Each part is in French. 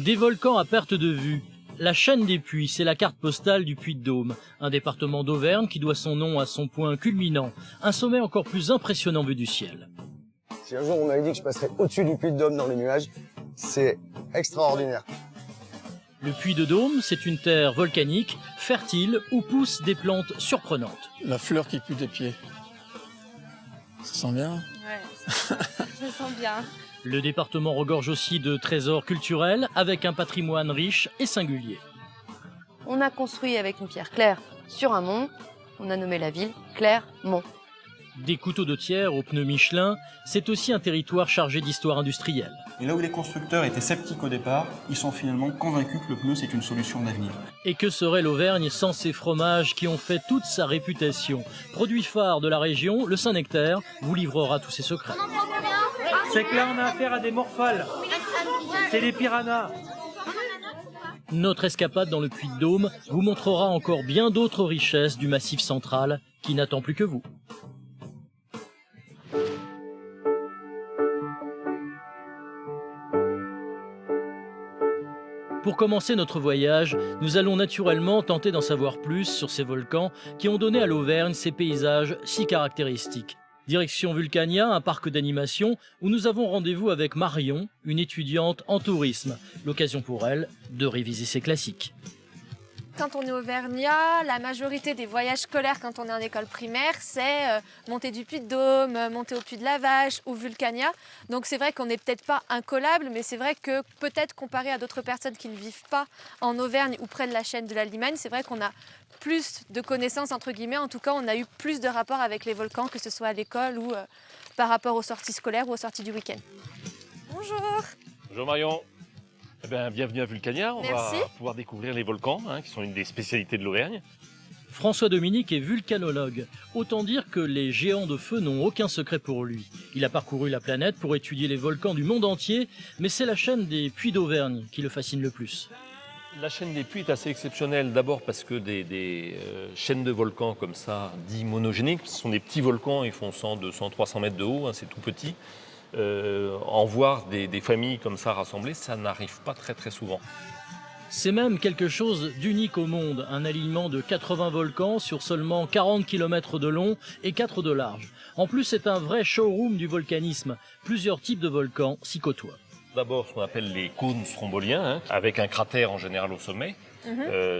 Des volcans à perte de vue. La chaîne des Puys, c'est la carte postale du Puy-de-Dôme, un département d'Auvergne qui doit son nom à son point culminant, un sommet encore plus impressionnant vu du ciel. Si un jour on m'avait dit que je passerais au-dessus du Puy-de-Dôme dans les nuages, c'est extraordinaire. Le Puy-de-Dôme, c'est une terre volcanique, fertile, où poussent des plantes surprenantes. La fleur qui pue des pieds. Ça sent bien. Ouais, je sens bien. Le département regorge aussi de trésors culturels avec un patrimoine riche et singulier. On a construit avec une pierre claire sur un mont. On a nommé la ville Clermont. Des couteaux de tiers aux pneus Michelin, c'est aussi un territoire chargé d'histoire industrielle. Et là où les constructeurs étaient sceptiques au départ, ils sont finalement convaincus que le pneu c'est une solution d'avenir. Et que serait l'Auvergne sans ces fromages qui ont fait toute sa réputation? Produit phare de la région, le Saint-Nectaire vous livrera tous ses secrets. C'est que là on a affaire à des morphales. C'est des piranhas. Notre escapade dans le Puy-de-Dôme vous montrera encore bien d'autres richesses du Massif central qui n'attend plus que vous. Pour commencer notre voyage, nous allons naturellement tenter d'en savoir plus sur ces volcans qui ont donné à l'Auvergne ces paysages si caractéristiques. Direction Vulcania, un parc d'animation où nous avons rendez-vous avec Marion, une étudiante en tourisme. L'occasion pour elle de réviser ses classiques. Quand on est auvergnat, la majorité des voyages scolaires quand on est en école primaire, c'est monter du Puy-de-Dôme, monter au Puy de la Vache ou Vulcania. Donc c'est vrai qu'on n'est peut-être pas incollable, mais c'est vrai que peut-être comparé à d'autres personnes qui ne vivent pas en Auvergne ou près de la chaîne de la Limagne, c'est vrai qu'on a plus de connaissances entre guillemets. En tout cas, on a eu plus de rapports avec les volcans, que ce soit à l'école ou par rapport aux sorties scolaires ou aux sorties du week-end. Bonjour. Bonjour Marion. Eh bien, bienvenue à Vulcania. On Merci. va pouvoir découvrir les volcans, qui sont une des spécialités de l'Auvergne. François Dominique est vulcanologue. Autant dire que les géants de feu n'ont aucun secret pour lui. Il a parcouru la planète pour étudier les volcans du monde entier, mais c'est la chaîne des Puys d'Auvergne qui le fascine le plus. La chaîne des Puys est assez exceptionnelle, d'abord parce que des chaînes de volcans comme ça, dits monogéniques, ce sont des petits volcans, ils font 100, 200, 300 mètres de haut, c'est tout petit. En voir des familles comme ça rassemblées, ça n'arrive pas très souvent. C'est même quelque chose d'unique au monde, un alignement de 80 volcans sur seulement 40 km de long et 4 de large. En plus, c'est un vrai showroom du volcanisme. Plusieurs types de volcans s'y côtoient. D'abord, ce qu'on appelle les cônes stromboliens, avec un cratère en général au sommet.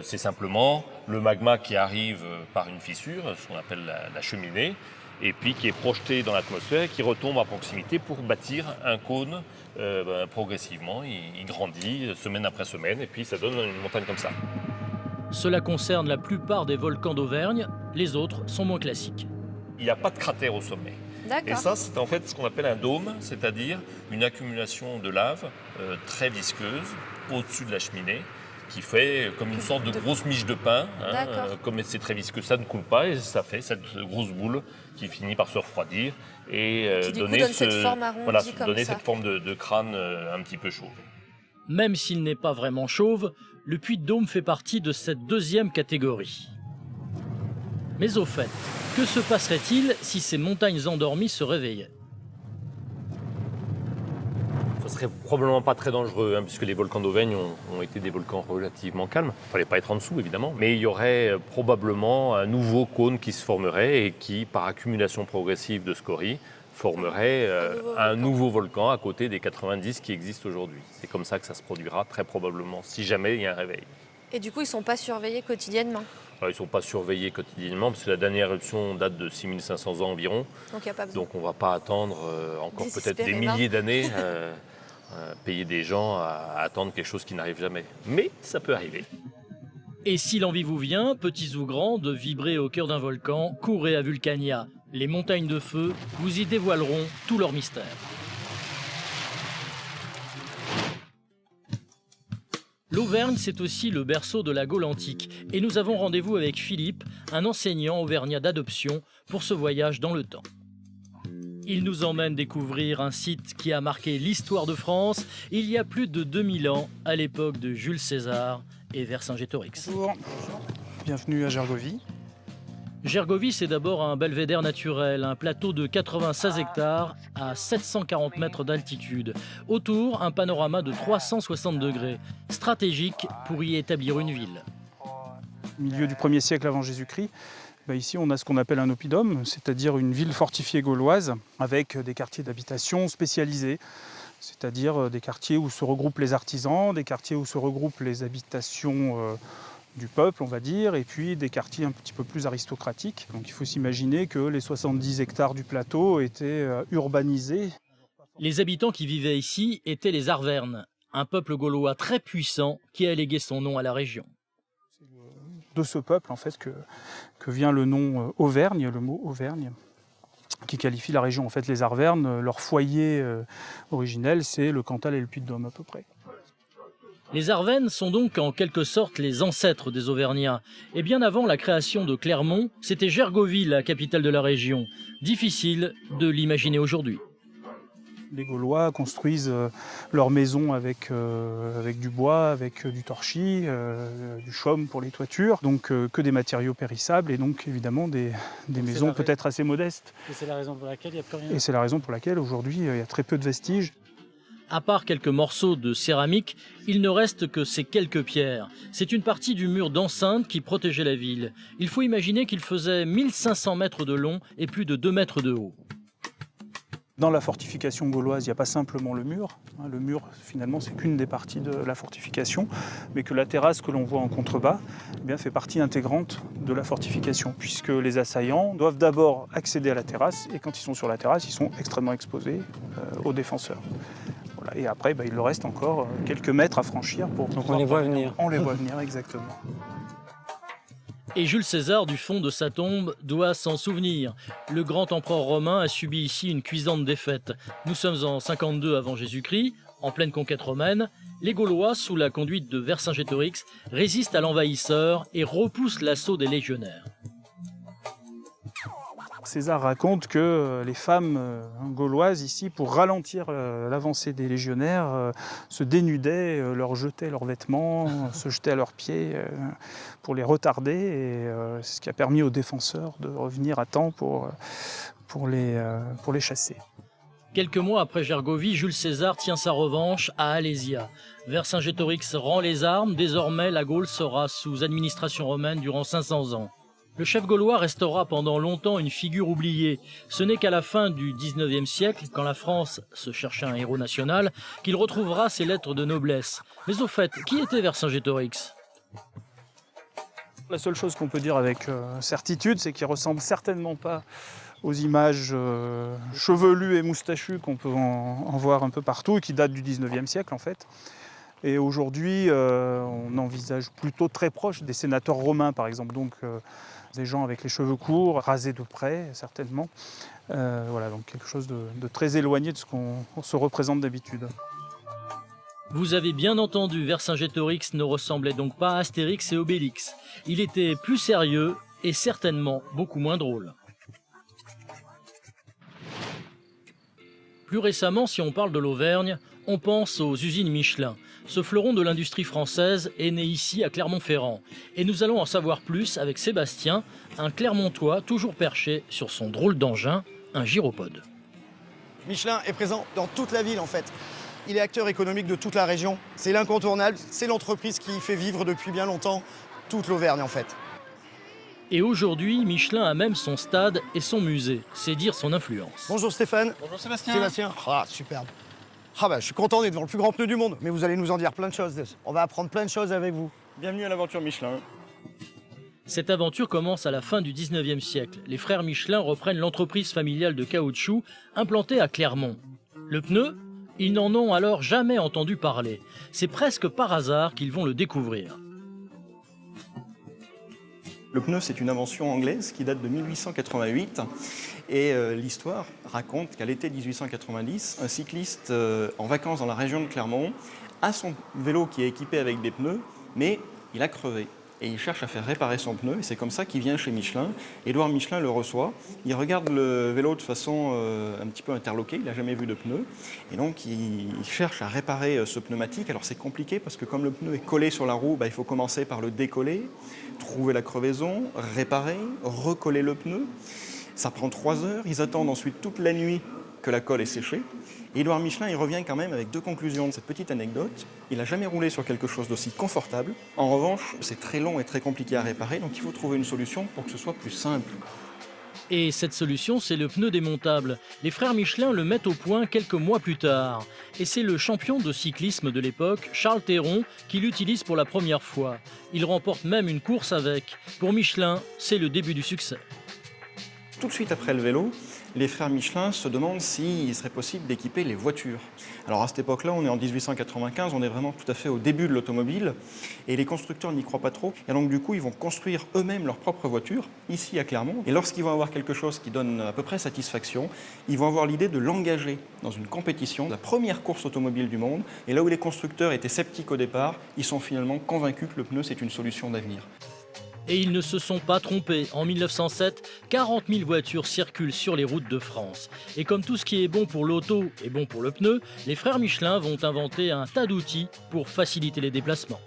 C'est simplement le magma qui arrive par une fissure, ce qu'on appelle la cheminée, et puis qui est projeté dans l'atmosphère et qui retombe à proximité pour bâtir un cône progressivement. Il grandit semaine après semaine et puis ça donne une montagne comme ça. Cela concerne la plupart des volcans d'Auvergne, les autres sont moins classiques. Il n'y a pas de cratère au sommet. D'accord. Et ça, c'est en fait ce qu'on appelle un dôme, c'est-à-dire une accumulation de lave très visqueuse au-dessus de la cheminée, qui fait comme une sorte de grosse miche de pain. Comme c'est très visqueux, ça ne coule pas et ça fait cette grosse boule qui finit par se refroidir et donner cette forme arrondie comme ça. cette forme de crâne un petit peu chauve. Même s'il n'est pas vraiment chauve, le Puy-de-Dôme fait partie de cette deuxième catégorie. Mais au fait, que se passerait-il si ces montagnes endormies se réveillaient ? Ce serait probablement pas très dangereux, puisque les volcans d'Auvergne ont été des volcans relativement calmes. Il ne fallait pas être en dessous, évidemment. Mais il y aurait probablement un nouveau cône qui se formerait et qui, par accumulation progressive de scories, formerait un nouveau volcan à côté des 90 qui existent aujourd'hui. C'est comme ça que ça se produira, très probablement, si jamais il y a un réveil. Et du coup, ils ne sont pas surveillés quotidiennement. Alors, ils ne sont pas surveillés quotidiennement, parce que la dernière éruption date de 6500 ans environ. Donc, il n'y a pas besoin. Donc on ne va pas attendre encore peut-être des Désespérément. milliers d'années, payer des gens à attendre quelque chose qui n'arrive jamais. Mais ça peut arriver. Et si l'envie vous vient, petits ou grands, de vibrer au cœur d'un volcan, courez à Vulcania. Les montagnes de feu vous y dévoileront tout leur mystère. L'Auvergne, c'est aussi le berceau de la Gaule antique. Et nous avons rendez-vous avec Philippe, un enseignant auvergnat d'adoption, pour ce voyage dans le temps. Il nous emmène découvrir un site qui a marqué l'histoire de France il y a plus de 2000 ans, à l'époque de Jules César et Vercingétorix. Bonjour, bienvenue à Gergovie. Gergovie, c'est d'abord un belvédère naturel, un plateau de 96 hectares à 740 mètres d'altitude. Autour, un panorama de 360 degrés, stratégique pour y établir une ville. Au milieu du 1er siècle avant Jésus-Christ, ici on a ce qu'on appelle un oppidum, c'est-à-dire une ville fortifiée gauloise avec des quartiers d'habitation spécialisés, c'est-à-dire des quartiers où se regroupent les artisans, des quartiers où se regroupent les habitations du peuple, on va dire, et puis des quartiers un petit peu plus aristocratiques. Donc il faut s'imaginer que les 70 hectares du plateau étaient urbanisés. Les habitants qui vivaient ici étaient les Arvernes, un peuple gaulois très puissant qui a légué son nom à la région. De ce peuple, en fait, que vient le nom Auvergne, le mot Auvergne, qui qualifie la région. En fait, les Arvernes, leur foyer originel, c'est le Cantal et le Puy-de-Dôme à peu près. Les Arvennes sont donc en quelque sorte les ancêtres des Auvergnats. Et bien avant la création de Clermont, c'était Gergovie, la capitale de la région. Difficile de l'imaginer aujourd'hui. Les Gaulois construisent leurs maisons avec du bois, avec du torchis, du chaume pour les toitures, donc que des matériaux périssables et donc évidemment des maisons peut-être assez modestes. Et c'est la raison pour laquelle il n'y a plus rien. Et c'est la raison pour laquelle aujourd'hui il y a très peu de vestiges. À part quelques morceaux de céramique, il ne reste que ces quelques pierres. C'est une partie du mur d'enceinte qui protégeait la ville. Il faut imaginer qu'il faisait 1500 mètres de long et plus de 2 mètres de haut. Dans la fortification gauloise, il n'y a pas simplement le mur. Le mur, finalement, c'est qu'une des parties de la fortification, mais que la terrasse que l'on voit en contrebas fait partie intégrante de la fortification, puisque les assaillants doivent d'abord accéder à la terrasse, et quand ils sont sur la terrasse, ils sont extrêmement exposés aux défenseurs. Voilà. Et après, il leur reste encore quelques mètres à franchir pour... Donc on les voit venir. On les voit venir, exactement. Et Jules César, du fond de sa tombe, doit s'en souvenir. Le grand empereur romain a subi ici une cuisante défaite. Nous sommes en 52 avant Jésus-Christ, en pleine conquête romaine. Les Gaulois, sous la conduite de Vercingétorix, résistent à l'envahisseur et repoussent l'assaut des légionnaires. César raconte que les femmes gauloises ici, pour ralentir l'avancée des légionnaires, se dénudaient, leur jetaient leurs vêtements, se jetaient à leurs pieds pour les retarder. Et c'est ce qui a permis aux défenseurs de revenir à temps pour les chasser. Quelques mois après Gergovie, Jules César tient sa revanche à Alésia. Vercingétorix rend les armes. Désormais, la Gaule sera sous administration romaine durant 500 ans. Le chef gaulois restera pendant longtemps une figure oubliée. Ce n'est qu'à la fin du XIXe siècle, quand la France se cherchait un héros national, qu'il retrouvera ses lettres de noblesse. Mais au fait, qui était Vercingétorix ? La seule chose qu'on peut dire avec certitude, c'est qu'il ne ressemble certainement pas aux images chevelues et moustachues qu'on peut en voir un peu partout et qui datent du XIXe siècle en fait. Et aujourd'hui, on envisage plutôt très proche des sénateurs romains par exemple. Donc, des gens avec les cheveux courts, rasés de près, certainement. Voilà, donc quelque chose de très éloigné de ce qu'on se représente d'habitude. Vous avez bien entendu, Vercingétorix ne ressemblait donc pas à Astérix et Obélix. Il était plus sérieux et certainement beaucoup moins drôle. Plus récemment, si on parle de l'Auvergne, on pense aux usines Michelin. Ce fleuron de l'industrie française est né ici à Clermont-Ferrand. Et nous allons en savoir plus avec Sébastien, un Clermontois toujours perché sur son drôle d'engin, un gyropode. Michelin est présent dans toute la ville en fait. Il est acteur économique de toute la région. C'est l'incontournable, c'est l'entreprise qui fait vivre depuis bien longtemps toute l'Auvergne en fait. Et aujourd'hui, Michelin a même son stade et son musée. C'est dire son influence. Bonjour Stéphane. Bonjour Sébastien. Sébastien. Ah, superbe. Je suis content d'être devant le plus grand pneu du monde, mais vous allez nous en dire plein de choses. On va apprendre plein de choses avec vous. Bienvenue à l'aventure Michelin. Cette aventure commence à la fin du 19e siècle. Les frères Michelin reprennent l'entreprise familiale de caoutchouc implantée à Clermont. Le pneu, ils n'en ont alors jamais entendu parler. C'est presque par hasard qu'ils vont le découvrir. Le pneu, c'est une invention anglaise qui date de 1888. Et l'histoire raconte qu'à l'été 1890, un cycliste en vacances dans la région de Clermont a son vélo qui est équipé avec des pneus, mais il a crevé. et il cherche à faire réparer son pneu. Et c'est comme ça qu'il vient chez Michelin. Édouard Michelin le reçoit. Il regarde le vélo de façon un petit peu interloquée. Il n'a jamais vu de pneu. Et donc, il cherche à réparer ce pneumatique. Alors, c'est compliqué parce que comme le pneu est collé sur la roue, il faut commencer par le décoller, trouver la crevaison, réparer, recoller le pneu. Ça prend 3 heures. Ils attendent ensuite toute la nuit que la colle est séchée. Et Édouard Michelin, il revient quand même avec 2 conclusions de cette petite anecdote. Il n'a jamais roulé sur quelque chose d'aussi confortable. En revanche, c'est très long et très compliqué à réparer, donc il faut trouver une solution pour que ce soit plus simple. Et cette solution, c'est le pneu démontable. Les frères Michelin le mettent au point quelques mois plus tard. Et c'est le champion de cyclisme de l'époque, Charles Théron, qui l'utilise pour la première fois. Il remporte même une course avec. Pour Michelin, c'est le début du succès. Tout de suite après le vélo, les frères Michelin se demandent s'il serait possible d'équiper les voitures. Alors à cette époque-là, on est en 1895, on est vraiment tout à fait au début de l'automobile, et les constructeurs n'y croient pas trop. Et donc du coup, ils vont construire eux-mêmes leur propre voiture, ici à Clermont. Et lorsqu'ils vont avoir quelque chose qui donne à peu près satisfaction, ils vont avoir l'idée de l'engager dans une compétition, la première course automobile du monde. Et là où les constructeurs étaient sceptiques au départ, ils sont finalement convaincus que le pneu, c'est une solution d'avenir. Et ils ne se sont pas trompés. En 1907, 40 000 voitures circulent sur les routes de France. Et comme tout ce qui est bon pour l'auto est bon pour le pneu, les frères Michelin vont inventer un tas d'outils pour faciliter les déplacements.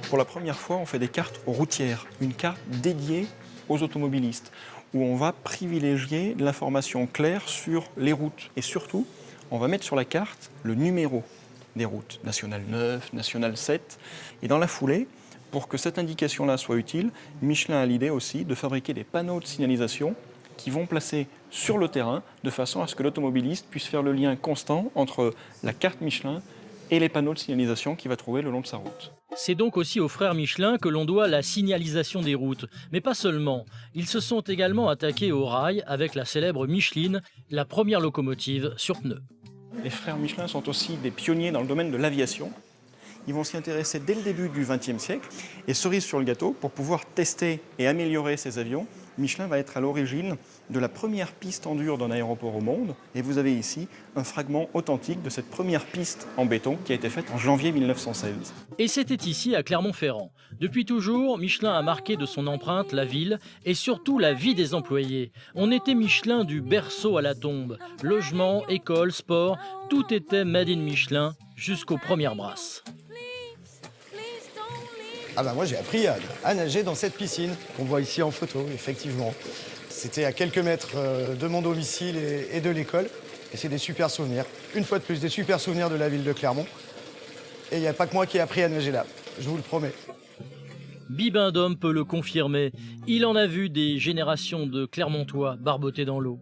Pour la première fois, on fait des cartes routières, une carte dédiée aux automobilistes, où on va privilégier l'information claire sur les routes. Et surtout, on va mettre sur la carte le numéro des routes, nationale 9, nationale 7. Et dans la foulée, pour que cette indication-là soit utile, Michelin a l'idée aussi de fabriquer des panneaux de signalisation qui vont placer sur le terrain de façon à ce que l'automobiliste puisse faire le lien constant entre la carte Michelin et les panneaux de signalisation qu'il va trouver le long de sa route. C'est donc aussi aux frères Michelin que l'on doit la signalisation des routes. Mais pas seulement. Ils se sont également attaqués au rail avec la célèbre Micheline, la première locomotive sur pneus. Les frères Michelin sont aussi des pionniers dans le domaine de l'aviation. Ils vont s'y intéresser dès le début du XXe siècle. Et cerise sur le gâteau, pour pouvoir tester et améliorer ces avions, Michelin va être à l'origine de la première piste en dur d'un aéroport au monde. Et vous avez ici un fragment authentique de cette première piste en béton qui a été faite en janvier 1916. Et c'était ici, à Clermont-Ferrand. Depuis toujours, Michelin a marqué de son empreinte la ville et surtout la vie des employés. On était Michelin du berceau à la tombe. Logement, école, sport, tout était made in Michelin jusqu'aux premières brasses. Ah bah moi j'ai appris à nager dans cette piscine qu'on voit ici en photo, effectivement. C'était à quelques mètres de mon domicile et de l'école. Et c'est des super souvenirs. Une fois de plus, des super souvenirs de la ville de Clermont. Et il n'y a pas que moi qui ai appris à nager là, je vous le promets. Bibendum peut le confirmer. Il en a vu des générations de Clermontois barboter dans l'eau.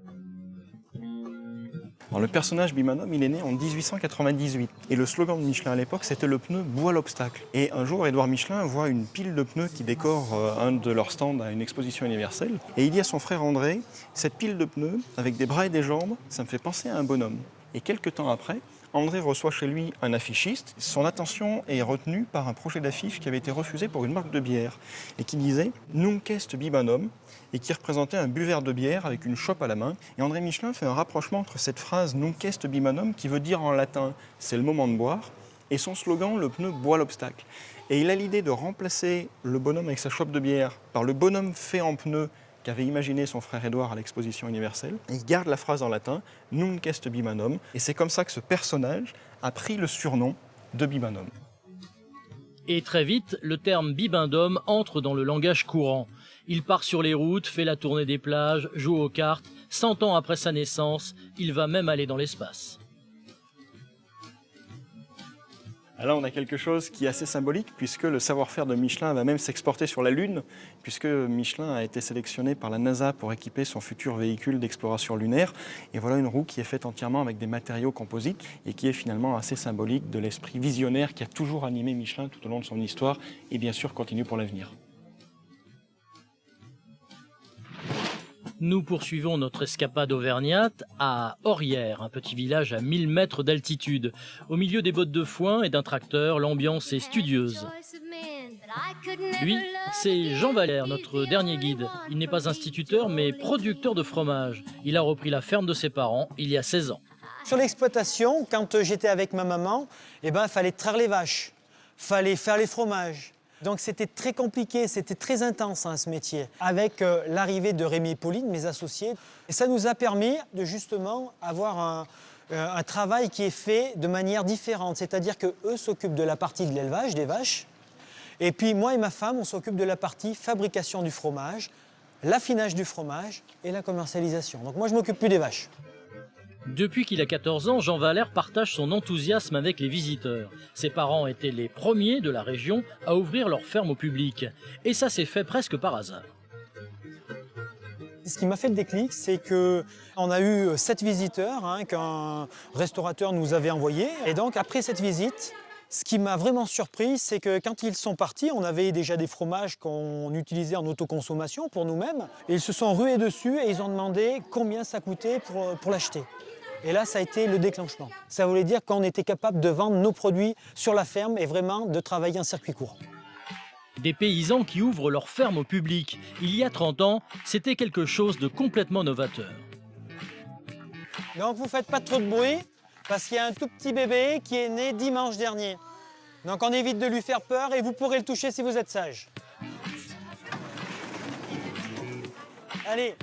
Alors, le personnage Bibendum, il est né en 1898. Et le slogan de Michelin à l'époque, c'était le pneu boit l'obstacle. Et un jour, Édouard Michelin voit une pile de pneus qui décore un de leurs stands à une exposition universelle. Et il dit à son frère André, cette pile de pneus, avec des bras et des jambes, ça me fait penser à un bonhomme. Et quelques temps après, André reçoit chez lui un affichiste. Son attention est retenue par un projet d'affiche qui avait été refusé pour une marque de bière et qui disait « Nunc est Bibendum » et qui représentait un buveur de bière avec une chope à la main. Et André Michelin fait un rapprochement entre cette phrase « Nunc est Bibendum » qui veut dire en latin « c'est le moment de boire » et son slogan « Le pneu boit l'obstacle ». Et il a l'idée de remplacer le bonhomme avec sa chope de bière par le bonhomme fait en pneu qu'avait imaginé son frère Édouard à l'exposition universelle. Il garde la phrase en latin, Nunc est Bibendum, et c'est comme ça que ce personnage a pris le surnom de Bibendum. Et très vite, le terme Bibendum entre dans le langage courant. Il part sur les routes, fait la tournée des plages, joue aux cartes. 100 ans après sa naissance, il va même aller dans l'espace. Là, on a quelque chose qui est assez symbolique, puisque le savoir-faire de Michelin va même s'exporter sur la Lune, puisque Michelin a été sélectionné par la NASA pour équiper son futur véhicule d'exploration lunaire. Et voilà une roue qui est faite entièrement avec des matériaux composites et qui est finalement assez symbolique de l'esprit visionnaire qui a toujours animé Michelin tout au long de son histoire et bien sûr continue pour l'avenir. Nous poursuivons notre escapade auvergnate à Orrières, un petit village à 1000 mètres d'altitude. Au milieu des bottes de foin et d'un tracteur, l'ambiance est studieuse. Lui, c'est Jean Valère, notre dernier guide. Il n'est pas instituteur, mais producteur de fromage. Il a repris la ferme de ses parents il y a 16 ans. Sur l'exploitation, quand j'étais avec ma maman, il fallait traire les vaches, fallait faire les fromages, Donc c'était très compliqué, c'était très intense ce métier. Avec l'arrivée de Rémi et Pauline, mes associés, et ça nous a permis de justement avoir un travail qui est fait de manière différente. C'est-à-dire qu'eux s'occupent de la partie de l'élevage des vaches, et puis moi et ma femme, on s'occupe de la partie fabrication du fromage, l'affinage du fromage et la commercialisation. Donc moi je m'occupe plus des vaches. Depuis qu'il a 14 ans, Jean Valère partage son enthousiasme avec les visiteurs. Ses parents étaient les premiers de la région à ouvrir leur ferme au public. Et ça s'est fait presque par hasard. Ce qui m'a fait le déclic, c'est qu'on a eu 7 visiteurs qu'un restaurateur nous avait envoyés. Et donc après cette visite, ce qui m'a vraiment surpris, c'est que quand ils sont partis, on avait déjà des fromages qu'on utilisait en autoconsommation pour nous-mêmes. Et ils se sont rués dessus et ils ont demandé combien ça coûtait pour l'acheter. Et là, ça a été le déclenchement. Ça voulait dire qu'on était capable de vendre nos produits sur la ferme et vraiment de travailler en circuit court. Des paysans qui ouvrent leur ferme au public. Il y a 30 ans, c'était quelque chose de complètement novateur. Donc vous ne faites pas trop de bruit, parce qu'il y a un tout petit bébé qui est né dimanche dernier. Donc on évite de lui faire peur et vous pourrez le toucher si vous êtes sage. Allez,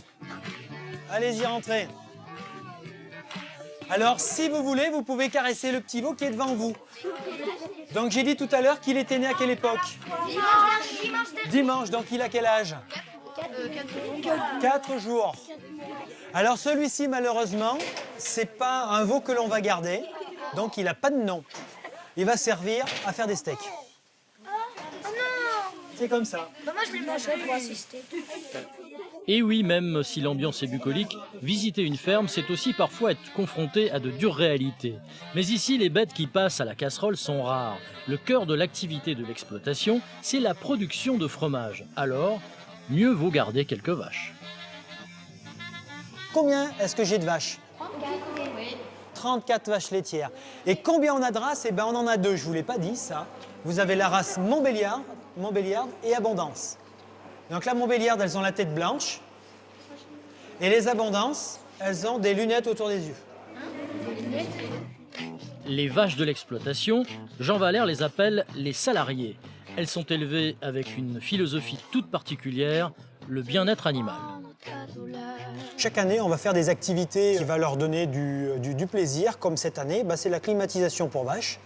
allez-y, rentrez. Alors, si vous voulez, vous pouvez caresser le petit veau qui est devant vous. Donc, j'ai dit tout à l'heure qu'il était né à quelle époque? Dimanche, donc il a quel âge? 4 jours. Alors, celui-ci, malheureusement, c'est pas un veau que l'on va garder. Donc, il n'a pas de nom. Il va servir à faire des steaks. C'est comme ça. Moi, je les mangerai pour assister. Et oui, même si l'ambiance est bucolique, visiter une ferme, c'est aussi parfois être confronté à de dures réalités. Mais ici, les bêtes qui passent à la casserole sont rares. Le cœur de l'activité de l'exploitation, c'est la production de fromage. Alors, mieux vaut garder quelques vaches. Combien est-ce que j'ai de vaches? 34 vaches laitières. Et combien on a de races? Eh bien, on en a 2, je ne vous l'ai pas dit ça. Vous avez la race Montbéliarde et Abondance. Donc la Montbéliarde, elles ont la tête blanche. Et les Abondances, elles ont des lunettes autour des yeux. Les vaches de l'exploitation, Jean Valère les appelle les salariés. Elles sont élevées avec une philosophie toute particulière, le bien-être animal. Chaque année, on va faire des activités qui vont leur donner du plaisir, comme cette année, c'est la climatisation pour vaches.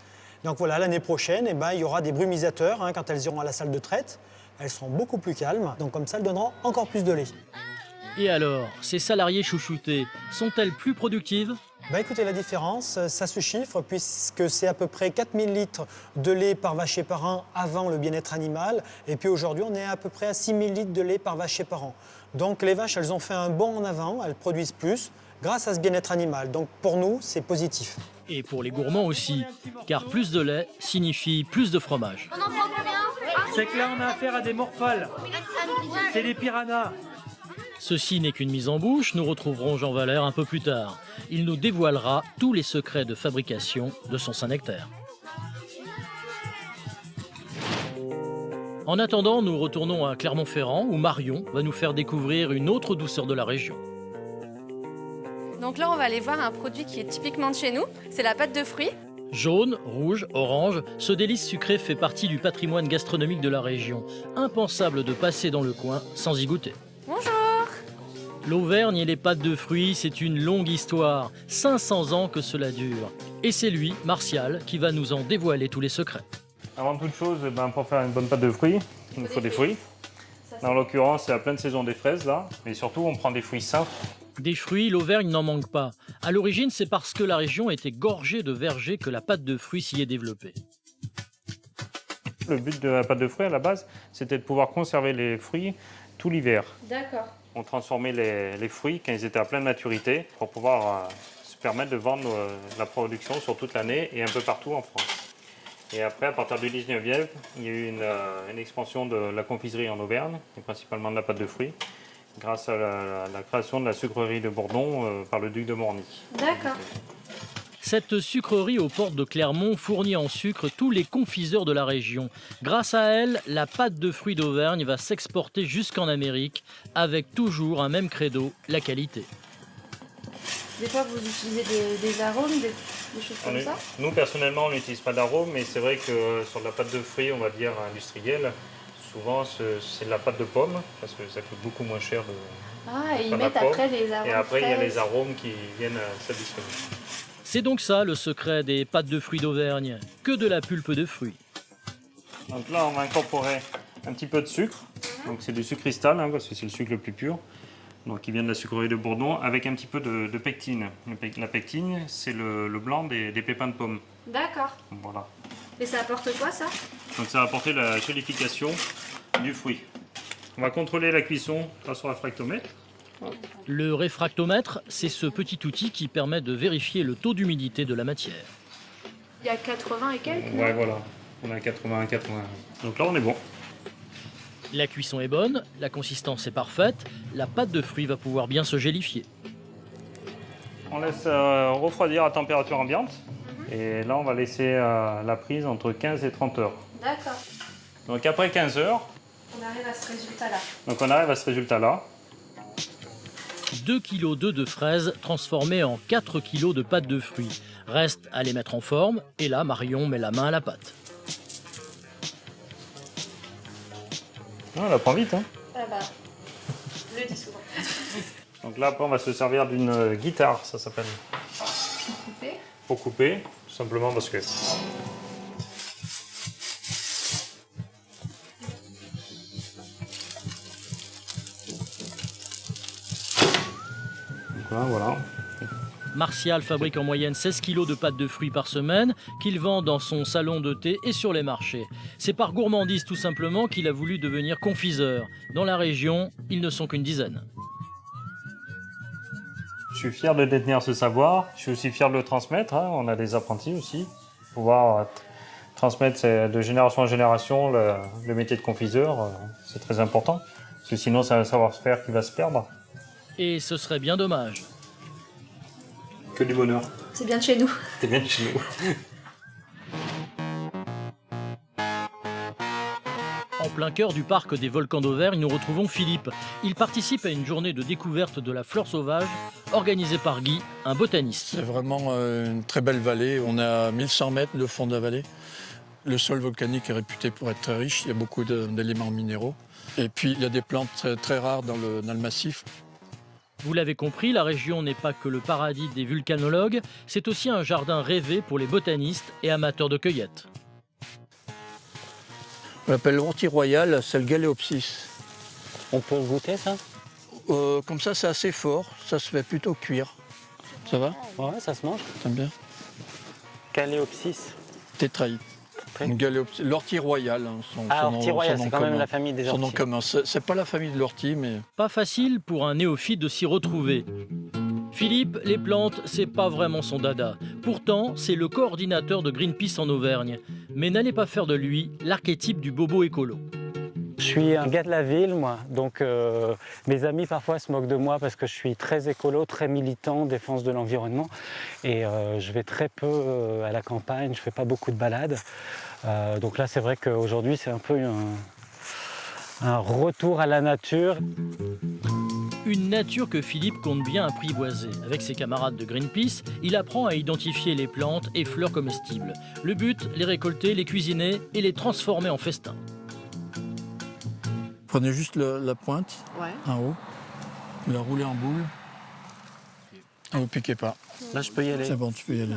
Donc voilà, l'année prochaine, il y aura des brumisateurs quand elles iront à la salle de traite. Elles seront beaucoup plus calmes, donc comme ça, elles donneront encore plus de lait. Et alors, ces salariés chouchoutés, sont-elles plus productives? Écoutez, la différence, ça se chiffre, puisque c'est à peu près 4000 litres de lait par vache et par an avant le bien-être animal. Et puis aujourd'hui, on est à peu près à 6000 litres de lait par vache et par an. Donc les vaches, elles ont fait un bond en avant, elles produisent plus grâce à ce bien-être animal. Donc pour nous, c'est positif. Et pour les gourmands aussi, car plus de lait signifie plus de fromage. On en prend combien? C'est que là, on a affaire à des morphales. C'est des piranhas. Ceci n'est qu'une mise en bouche, nous retrouverons Jean Valère un peu plus tard. Il nous dévoilera tous les secrets de fabrication de son Saint-Nectaire. En attendant, nous retournons à Clermont-Ferrand où Marion va nous faire découvrir une autre douceur de la région. Donc là, on va aller voir un produit qui est typiquement de chez nous, c'est la pâte de fruits. Jaune, rouge, orange, ce délice sucré fait partie du patrimoine gastronomique de la région. Impensable de passer dans le coin sans y goûter. Bonjour! L'Auvergne et les pâtes de fruits, c'est une longue histoire. 500 ans que cela dure. Et c'est lui, Martial, qui va nous en dévoiler tous les secrets. Avant toute chose, pour faire une bonne pâte de fruits, il nous faut des fruits. En l'occurrence, c'est la pleine saison des fraises là. Et surtout, on prend des fruits sains. Des fruits, l'Auvergne n'en manque pas. À l'origine, c'est parce que la région était gorgée de vergers que la pâte de fruits s'y est développée. Le but de la pâte de fruits à la base, c'était de pouvoir conserver les fruits tout l'hiver. D'accord. On transformait les fruits quand ils étaient à pleine maturité pour pouvoir se permettre de vendre la production sur toute l'année et un peu partout en France. Et après, à partir du 19e, il y a eu une expansion de la confiserie en Auvergne, et principalement de la pâte de fruits, grâce à la création de la sucrerie de Bourdon par le duc de Morny. D'accord. Cette sucrerie aux portes de Clermont fournit en sucre tous les confiseurs de la région. Grâce à elle, la pâte de fruits d'Auvergne va s'exporter jusqu'en Amérique, avec toujours un même credo, la qualité. Des fois, vous utilisez des arômes, des choses comme ça? Nous, personnellement, on n'utilise pas d'arôme, mais c'est vrai que sur de la pâte de fruits, on va dire industrielle, souvent c'est de la pâte de pomme, parce que ça coûte beaucoup moins cher de Ah, et ils faire de la mettent pomme. après les arômes Et après, il y a les fraises. arômes qui viennent s'additionner. C'est donc ça le secret des pâtes de fruits d'Auvergne, que de la pulpe de fruits. Donc là, on va incorporer un petit peu de sucre. Donc c'est du sucre cristal, hein, parce que c'est le sucre le plus pur. Donc qui vient de la sucrerie de Bourdon, avec un petit peu de pectine. La pectine, c'est le blanc des pépins de pomme. D'accord. Voilà. Et ça apporte quoi, ça? Donc ça va apporter la gélification du fruit. On va contrôler la cuisson grâce au réfractomètre. Le réfractomètre, c'est ce petit outil qui permet de vérifier le taux d'humidité de la matière. Il y a 80 et quelques, Ouais, non? voilà. On a 80, 80. Donc là, on est bon. La cuisson est bonne, la consistance est parfaite, la pâte de fruits va pouvoir bien se gélifier. On laisse refroidir à température ambiante. Et là, on va laisser la prise entre 15 et 30 heures. D'accord. Donc après 15 heures, On arrive à ce résultat-là. donc on arrive à ce résultat-là. 2 kg d'œufs de fraises transformés en 4 kg de pâte de fruits. Reste à les mettre en forme, et là, Marion met la main à la pâte. Ah, on la prend vite, hein. Ah bah, je le dis souvent. Donc là, après, on va se servir d'une guitare, ça s'appelle. Coupé. Pour couper, tout simplement parce que... Donc là, voilà. Martial fabrique en moyenne 16 kg de pâte de fruits par semaine qu'il vend dans son salon de thé et sur les marchés. C'est par gourmandise tout simplement qu'il a voulu devenir confiseur. Dans la région, ils ne sont qu'une dizaine. Je suis fier de détenir ce savoir, je suis aussi fier de le transmettre, hein. On a des apprentis aussi. Pouvoir transmettre de génération en génération le métier de confiseur, c'est très important. Parce que sinon, c'est un savoir-faire qui va se perdre. Et ce serait bien dommage. Que du bonheur. C'est bien de chez nous. C'est bien de chez nous. En plein cœur du parc des volcans d'Auvergne, nous retrouvons Philippe. Il participe à une journée de découverte de la flore sauvage organisée par Guy, un botaniste. C'est vraiment une très belle vallée. On est à 1100 mètres le fond de la vallée. Le sol volcanique est réputé pour être très riche. Il y a beaucoup d'éléments minéraux. Et puis il y a des plantes très, très rares dans le massif. Vous l'avez compris, la région n'est pas que le paradis des vulcanologues, c'est aussi un jardin rêvé pour les botanistes et amateurs de cueillette. On l'appelle l'ortie royale, c'est le Galéopsis. On peut le goûter, ça? Comme ça, c'est assez fort. Ça se fait plutôt cuire. Ça va? Ouais, ça se mange. T'aimes bien? Galéopsis. Tétraïde. L'ortie royale. Ortie royale, c'est quand même la famille des orties. Son nom orties. commun. C'est pas la famille de l'ortie, mais... Pas facile pour un néophyte de s'y retrouver. Philippe, les plantes, c'est pas vraiment son dada. Pourtant, c'est le coordinateur de Greenpeace en Auvergne. Mais n'allez pas faire de lui l'archétype du bobo écolo. Je suis un gars de la ville, moi. Donc, mes amis parfois se moquent de moi parce que je suis très écolo, très militant, défense de l'environnement. Et je vais très peu à la campagne, je fais pas beaucoup de balades. Donc là, c'est vrai qu'aujourd'hui, c'est un peu un retour à la nature. Une nature que Philippe compte bien apprivoiser. Avec ses camarades de Greenpeace, il apprend à identifier les plantes et fleurs comestibles. Le but, les récolter, les cuisiner et les transformer en festin. Prenez juste la pointe, en haut, vous la roulez en boule, et vous piquez pas. Là, je peux y aller. C'est bon, tu peux y aller.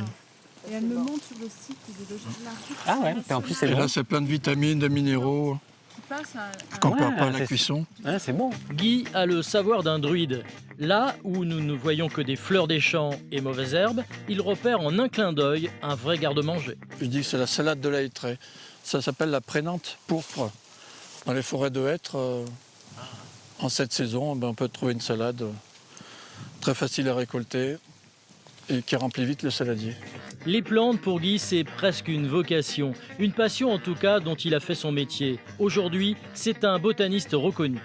Et elle me montre sur le site des logiques de l'Arctique. Ah ouais, et en plus, c'est Et bon. là, c'est plein de vitamines, de minéraux, Qui passe à... qu'on perd pas à la c'est- cuisson. Ouais, c'est bon. Guy a le savoir d'un druide. Là où nous ne voyons que des fleurs des champs et mauvaises herbes, il repère en un clin d'œil un vrai garde-manger. Je dis que c'est la salade de la hêtraie. Ça s'appelle la prénante pourpre. Dans les forêts de hêtres, en cette saison, on peut trouver une salade très facile à récolter et qui remplit vite le saladier. Les plantes, pour Guy, c'est presque une vocation. Une passion, en tout cas, dont il a fait son métier. Aujourd'hui, c'est un botaniste reconnu.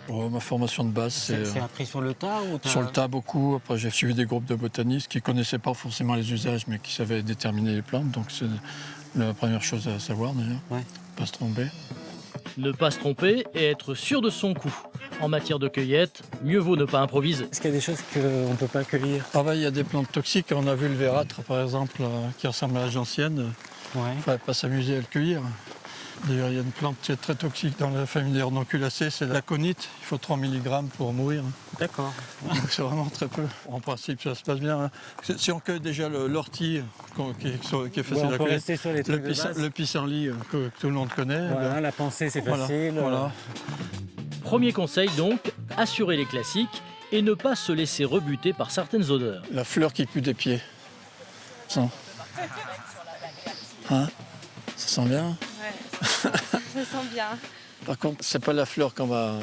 Oh, ma formation de base, C'est appris sur le tas ou sur le tas beaucoup. Après, j'ai suivi des groupes de botanistes qui ne connaissaient pas forcément les usages, mais qui savaient déterminer les plantes. Donc, c'est la première chose à savoir, déjà. Ouais. Pas se tromper. Ne pas se tromper et être sûr de son coup. En matière de cueillette, mieux vaut ne pas improviser. Est-ce qu'il y a des choses qu'on ne peut pas cueillir? Ah bah, il y a des plantes toxiques. On a vu le vérâtre, par exemple, qui ressemble à la gentiane. Il ne faudrait pas s'amuser à le cueillir. D'ailleurs, il y a une plante qui est très toxique dans la famille des ranunculacées, c'est l'aconite. Il faut 3 mg pour mourir. D'accord. C'est vraiment très peu. En principe, ça se passe bien. Hein. Si on cueille déjà l'ortie qui est facile on à peut cueillir, rester sur les trucs de base. le pissenlit que tout le monde connaît. Voilà, la pensée, c'est facile. Voilà. Premier conseil donc, assurer les classiques et ne pas se laisser rebuter par certaines odeurs. La fleur qui pue des pieds. Ça. Hein? Ça sent bien? Ouais, ça sent bien. Par contre, c'est pas la fleur qu'on va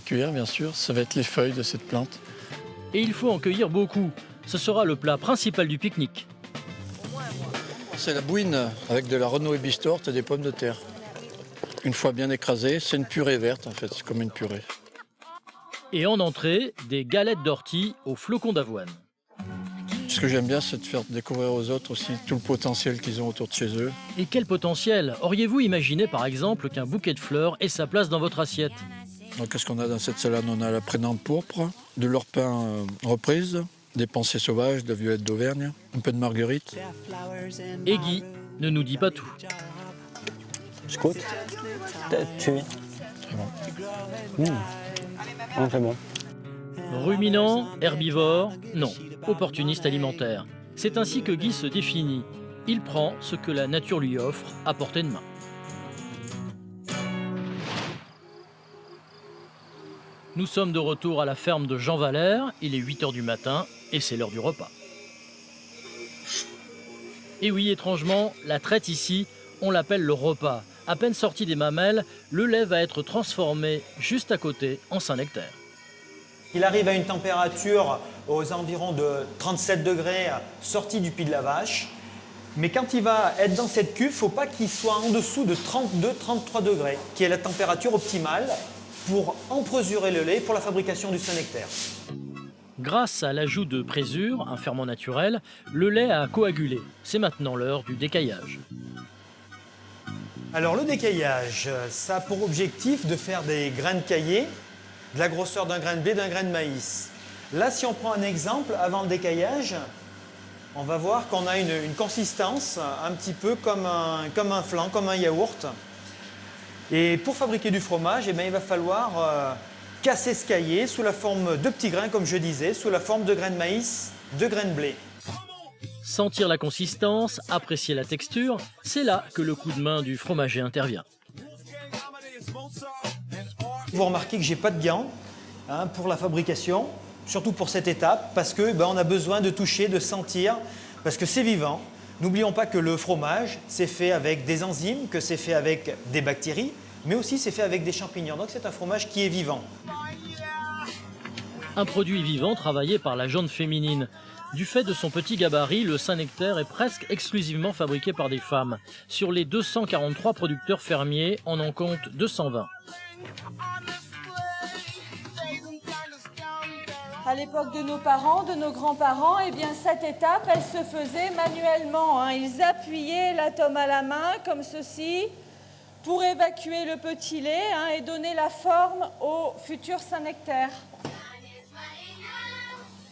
cueillir, bien sûr. Ça va être les feuilles de cette plante. Et il faut en cueillir beaucoup. Ce sera le plat principal du pique-nique. C'est la bouine avec de la renouée bistorte et des pommes de terre. Une fois bien écrasée, c'est une purée verte en fait, c'est comme une purée. Et en entrée, des galettes d'ortie aux flocons d'avoine. Ce que j'aime bien, c'est de faire découvrir aux autres aussi tout le potentiel qu'ils ont autour de chez eux. Et quel potentiel! Auriez-vous imaginé par exemple qu'un bouquet de fleurs ait sa place dans votre assiette? Donc qu'est-ce qu'on a dans cette salade? On a la prénante pourpre, de l'orpin reprise, des pensées sauvages, de violette d'Auvergne, un peu de marguerite. Et Guy ne nous dit pas tout. Je goûte. Très bon. C'est bon. Ruminant, herbivore, non, opportuniste alimentaire. C'est ainsi que Guy se définit. Il prend ce que la nature lui offre à portée de main. Nous sommes de retour à la ferme de Jean Valère, il est 8h du matin et c'est l'heure du repas. Et oui, étrangement, la traite ici, on l'appelle le repas. À peine sorti des mamelles, le lait va être transformé juste à côté en Saint-Nectaire. Il arrive à une température aux environs de 37 degrés sorti du pied de la vache. Mais quand il va être dans cette cuve, il ne faut pas qu'il soit en dessous de 32-33 degrés, qui est la température optimale pour empresurer le lait pour la fabrication du Saint-Nectaire. Grâce à l'ajout de présure, un ferment naturel, le lait a coagulé. C'est maintenant l'heure du décaillage. Alors le décaillage, ça a pour objectif de faire des grains de caillé, de la grosseur d'un grain de blé, d'un grain de maïs. Là, si on prend un exemple, avant le décaillage, on va voir qu'on a une consistance un petit peu comme un flan, comme un yaourt. Et pour fabriquer du fromage, eh bien, il va falloir casser ce caillé sous la forme de petits grains, comme je disais, sous la forme de grains de maïs, de grains de blé. Sentir la consistance, apprécier la texture, c'est là que le coup de main du fromager intervient. Vous remarquez que je n'ai pas de gants pour la fabrication, surtout pour cette étape, parce que on a besoin de toucher, de sentir, parce que c'est vivant. N'oublions pas que le fromage, c'est fait avec des enzymes, que c'est fait avec des bactéries, mais aussi c'est fait avec des champignons. Donc c'est un fromage qui est vivant. Un produit vivant travaillé par la jante féminine. Du fait de son petit gabarit, le Saint-Nectaire est presque exclusivement fabriqué par des femmes. Sur les 243 producteurs fermiers, on en compte 220. À l'époque de nos parents, de nos grands-parents, eh bien, cette étape, elle se faisait manuellement. Ils appuyaient l'atome à la main, comme ceci, pour évacuer le petit lait et donner la forme au futur Saint-Nectaire.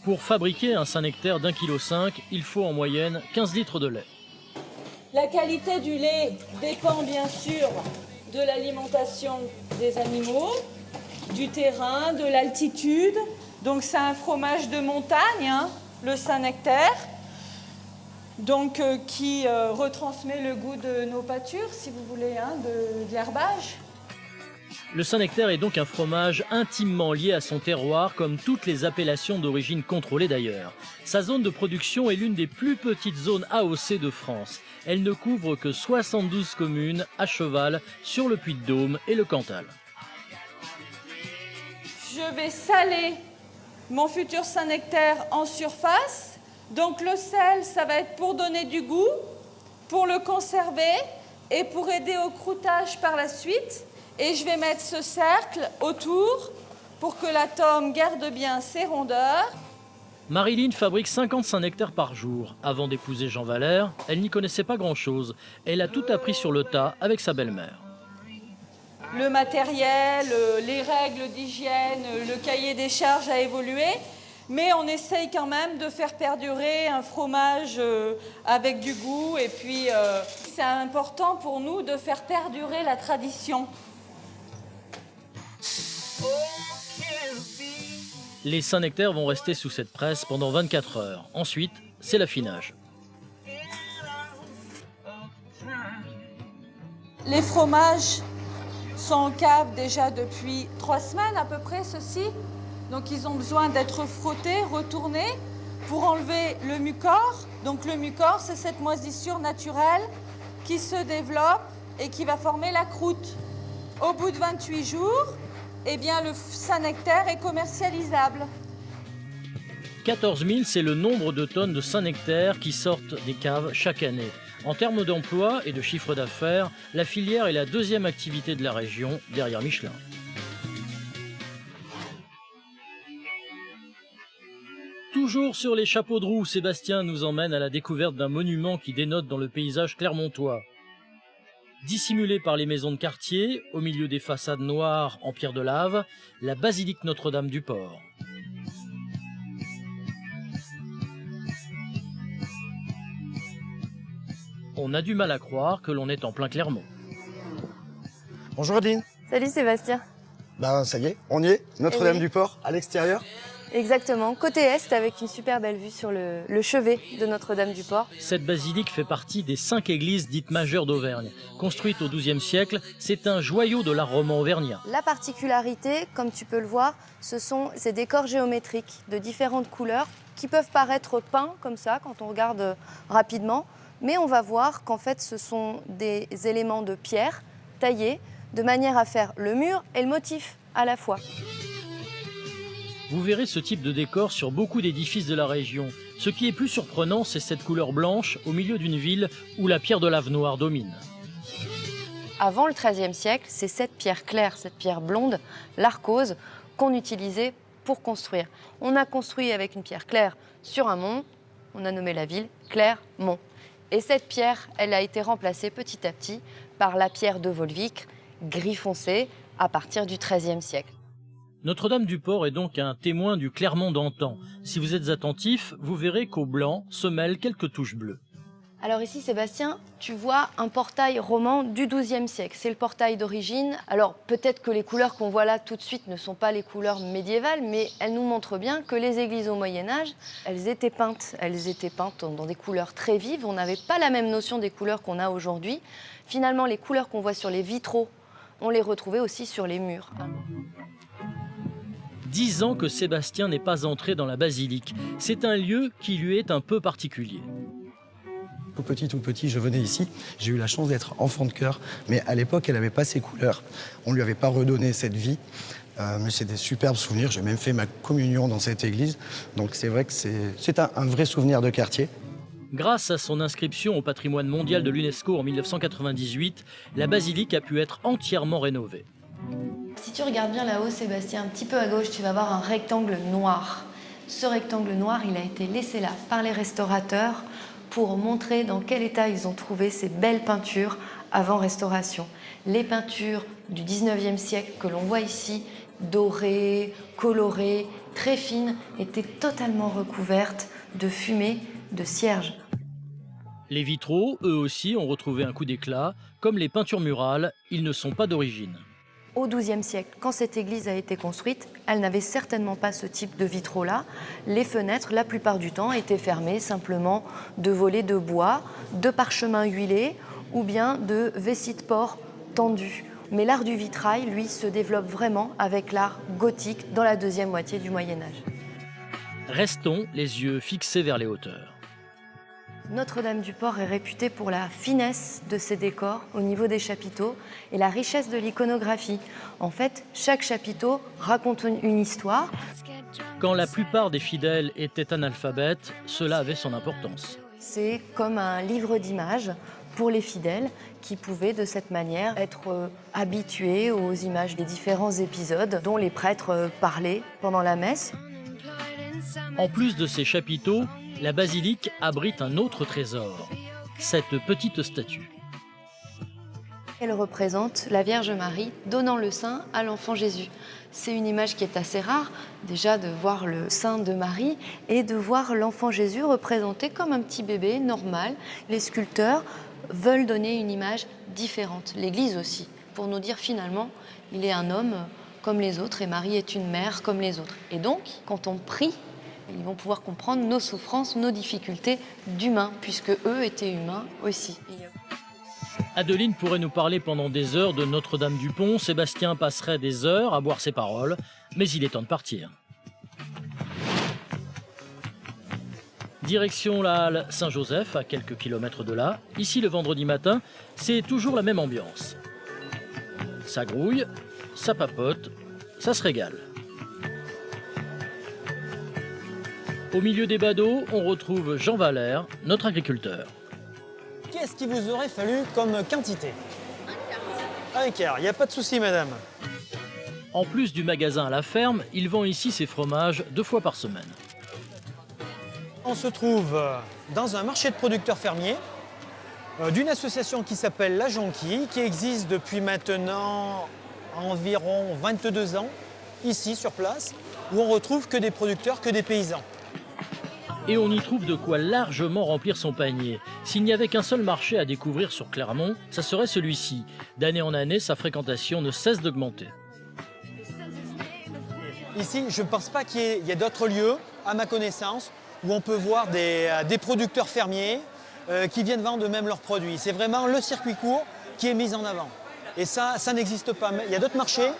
Pour fabriquer un Saint-Nectaire d'1,5 kg, il faut en moyenne 15 litres de lait. La qualité du lait dépend bien sûr de l'alimentation des animaux, du terrain, de l'altitude. Donc c'est un fromage de montagne, le Saint-Nectaire, donc qui retransmet le goût de nos pâtures, si vous voulez, de l'herbage. Le Saint-Nectaire est donc un fromage intimement lié à son terroir, comme toutes les appellations d'origine contrôlée d'ailleurs. Sa zone de production est l'une des plus petites zones AOC de France. Elle ne couvre que 72 communes à cheval sur le Puy-de-Dôme et le Cantal. Je vais saler mon futur Saint-Nectaire en surface. Donc le sel, ça va être pour donner du goût, pour le conserver et pour aider au croûtage par la suite. Et je vais mettre ce cercle autour pour que l'atome garde bien ses rondeurs. Marilyn fabrique 50 Saint-Nectaire par jour. Avant d'épouser Jean Valère, elle n'y connaissait pas grand-chose. Elle a tout appris sur le tas avec sa belle-mère. le matériel, les règles d'hygiène, le cahier des charges a évolué. Mais on essaye quand même de faire perdurer un fromage avec du goût. Et puis, c'est important pour nous de faire perdurer la tradition. Les Saint-Nectaire vont rester sous cette presse pendant 24 heures. Ensuite, c'est l'affinage. Les fromages sont en cave déjà depuis 3 semaines à peu près, ceux-ci. Donc ils ont besoin d'être frottés, retournés pour enlever le mucor. Donc le mucor, c'est cette moisissure naturelle qui se développe et qui va former la croûte. Au bout de 28 jours, eh bien, le Saint-Nectaire est commercialisable. 14 000, c'est le nombre de tonnes de Saint-Nectaire qui sortent des caves chaque année. En termes d'emploi et de chiffre d'affaires, la filière est la deuxième activité de la région, derrière Michelin. Toujours sur les chapeaux de roue, Sébastien nous emmène à la découverte d'un monument qui dénote dans le paysage clermontois. Dissimulée par les maisons de quartier, au milieu des façades noires en pierre de lave, la basilique Notre-Dame du Port. On a du mal à croire que l'on est en plein Clermont. Bonjour Adeline. Salut Sébastien. Ben ça y est, on y est. Notre-Dame du Port, à l'extérieur. Exactement, côté est avec une super belle vue sur le chevet de Notre-Dame du Port. Cette basilique fait partie des 5 églises dites majeures d'Auvergne. Construite au XIIe siècle, c'est un joyau de l'art roman auvergnat. La particularité, comme tu peux le voir, ce sont ces décors géométriques de différentes couleurs qui peuvent paraître peints comme ça quand on regarde rapidement. Mais on va voir qu'en fait ce sont des éléments de pierre taillés de manière à faire le mur et le motif à la fois. Vous verrez ce type de décor sur beaucoup d'édifices de la région. Ce qui est plus surprenant, c'est cette couleur blanche au milieu d'une ville où la pierre de lave noire domine. Avant le XIIIe siècle, c'est cette pierre claire, cette pierre blonde, l'arcose, qu'on utilisait pour construire. On a construit avec une pierre claire sur un mont, on a nommé la ville Clermont. Et cette pierre, elle a été remplacée petit à petit par la pierre de Volvic, gris foncé, à partir du XIIIe siècle. Notre-Dame du Port est donc un témoin du Clermont d'antan. Si vous êtes attentif, vous verrez qu'au blanc se mêlent quelques touches bleues. Alors ici, Sébastien, tu vois un portail roman du XIIe siècle. C'est le portail d'origine. Alors peut-être que les couleurs qu'on voit là tout de suite ne sont pas les couleurs médiévales, mais elles nous montrent bien que les églises au Moyen-Âge, elles étaient peintes. Elles étaient peintes dans des couleurs très vives. On n'avait pas la même notion des couleurs qu'on a aujourd'hui. Finalement, les couleurs qu'on voit sur les vitraux, on les retrouvait aussi sur les murs. 10 ans que Sébastien n'est pas entré dans la basilique. C'est un lieu qui lui est un peu particulier. Tout petit, je venais ici. J'ai eu la chance d'être enfant de chœur, mais à l'époque, elle n'avait pas ces couleurs. On ne lui avait pas redonné cette vie. Mais c'est des superbes souvenirs. J'ai même fait ma communion dans cette église. Donc c'est vrai que c'est un vrai souvenir de quartier. Grâce à son inscription au patrimoine mondial de l'UNESCO en 1998, la basilique a pu être entièrement rénovée. Si tu regardes bien là-haut, Sébastien, un petit peu à gauche, tu vas voir un rectangle noir. Ce rectangle noir, il a été laissé là par les restaurateurs pour montrer dans quel état ils ont trouvé ces belles peintures avant restauration. Les peintures du 19e siècle que l'on voit ici, dorées, colorées, très fines, étaient totalement recouvertes de fumée, de cierge. Les vitraux, eux aussi, ont retrouvé un coup d'éclat. Comme les peintures murales, ils ne sont pas d'origine. Au XIIe siècle, quand cette église a été construite, elle n'avait certainement pas ce type de vitraux-là. Les fenêtres, la plupart du temps, étaient fermées simplement de volets de bois, de parchemin huilé ou bien de vessies de porc tendues. Mais l'art du vitrail, lui, se développe vraiment avec l'art gothique dans la deuxième moitié du Moyen-Âge. Restons les yeux fixés vers les hauteurs. Notre-Dame du Port est réputée pour la finesse de ses décors au niveau des chapiteaux et la richesse de l'iconographie. En fait, chaque chapiteau raconte une histoire. Quand la plupart des fidèles étaient analphabètes, cela avait son importance. C'est comme un livre d'images pour les fidèles qui pouvaient de cette manière être habitués aux images des différents épisodes dont les prêtres parlaient pendant la messe. En plus de ces chapiteaux, la basilique abrite un autre trésor, cette petite statue. Elle représente la Vierge Marie donnant le sein à l'enfant Jésus. C'est une image qui est assez rare, déjà de voir le sein de Marie et de voir l'enfant Jésus représenté comme un petit bébé normal. Les sculpteurs veulent donner une image différente, l'Église aussi, pour nous dire finalement, il est un homme comme les autres et Marie est une mère comme les autres. Et donc, quand on prie, ils vont pouvoir comprendre nos souffrances, nos difficultés d'humains, puisque eux étaient humains aussi. Adeline pourrait nous parler pendant des heures de Notre-Dame-du-Pont. Sébastien passerait des heures à boire ses paroles, mais il est temps de partir. Direction la halle Saint-Joseph, à quelques kilomètres de là. Ici, le vendredi matin, c'est toujours la même ambiance. Ça grouille, ça papote, ça se régale. Au milieu des badauds, on retrouve Jean Valère, notre agriculteur. Qu'est-ce qu'il vous aurait fallu comme quantité? Un quart, il n'y a pas de souci, madame. En plus du magasin à la ferme, il vend ici ses fromages 2 fois par semaine. On se trouve dans un marché de producteurs fermiers d'une association qui s'appelle La Jonquille, qui existe depuis maintenant environ 22 ans, ici sur place, où on retrouve que des producteurs, que des paysans. Et on y trouve de quoi largement remplir son panier. S'il n'y avait qu'un seul marché à découvrir sur Clermont, ça serait celui-ci. D'année en année, sa fréquentation ne cesse d'augmenter. Ici, je ne pense pas qu'il y ait d'autres lieux, à ma connaissance, où on peut voir des producteurs fermiers qui viennent vendre eux-mêmes leurs produits. C'est vraiment le circuit court qui est mis en avant. Et ça n'existe pas. Il y a d'autres marchés,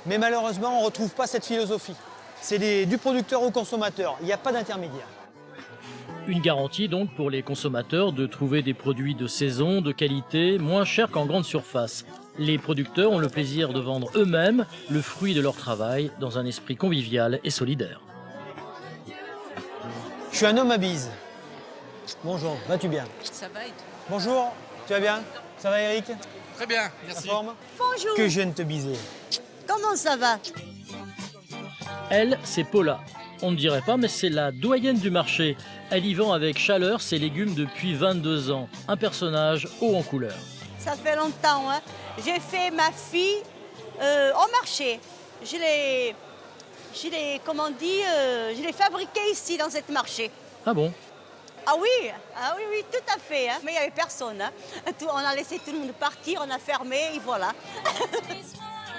mais malheureusement, on ne retrouve pas cette philosophie. C'est du producteur au consommateur. Il n'y a pas d'intermédiaire. Une garantie donc pour les consommateurs de trouver des produits de saison, de qualité, moins chers qu'en grande surface. Les producteurs ont le plaisir de vendre eux-mêmes le fruit de leur travail dans un esprit convivial et solidaire. Je suis un homme à bise. Bonjour, vas-tu bien? Ça va et toi? Bonjour, tu vas bien? Ça va Eric? Très bien, merci. La forme? Bonjour. Que je viens de te biser. Comment ça va? Elle, c'est Paula. On ne dirait pas, mais c'est la doyenne du marché. Elle y vend avec chaleur ses légumes depuis 22 ans. Un personnage haut en couleur. Ça fait longtemps, hein. J'ai fait ma fille au marché. Je l'ai fabriqué ici dans cette marché. Ah bon? Ah oui, tout à fait. Hein. Mais il n'y avait personne. Hein. On a laissé tout le monde partir, on a fermé et voilà.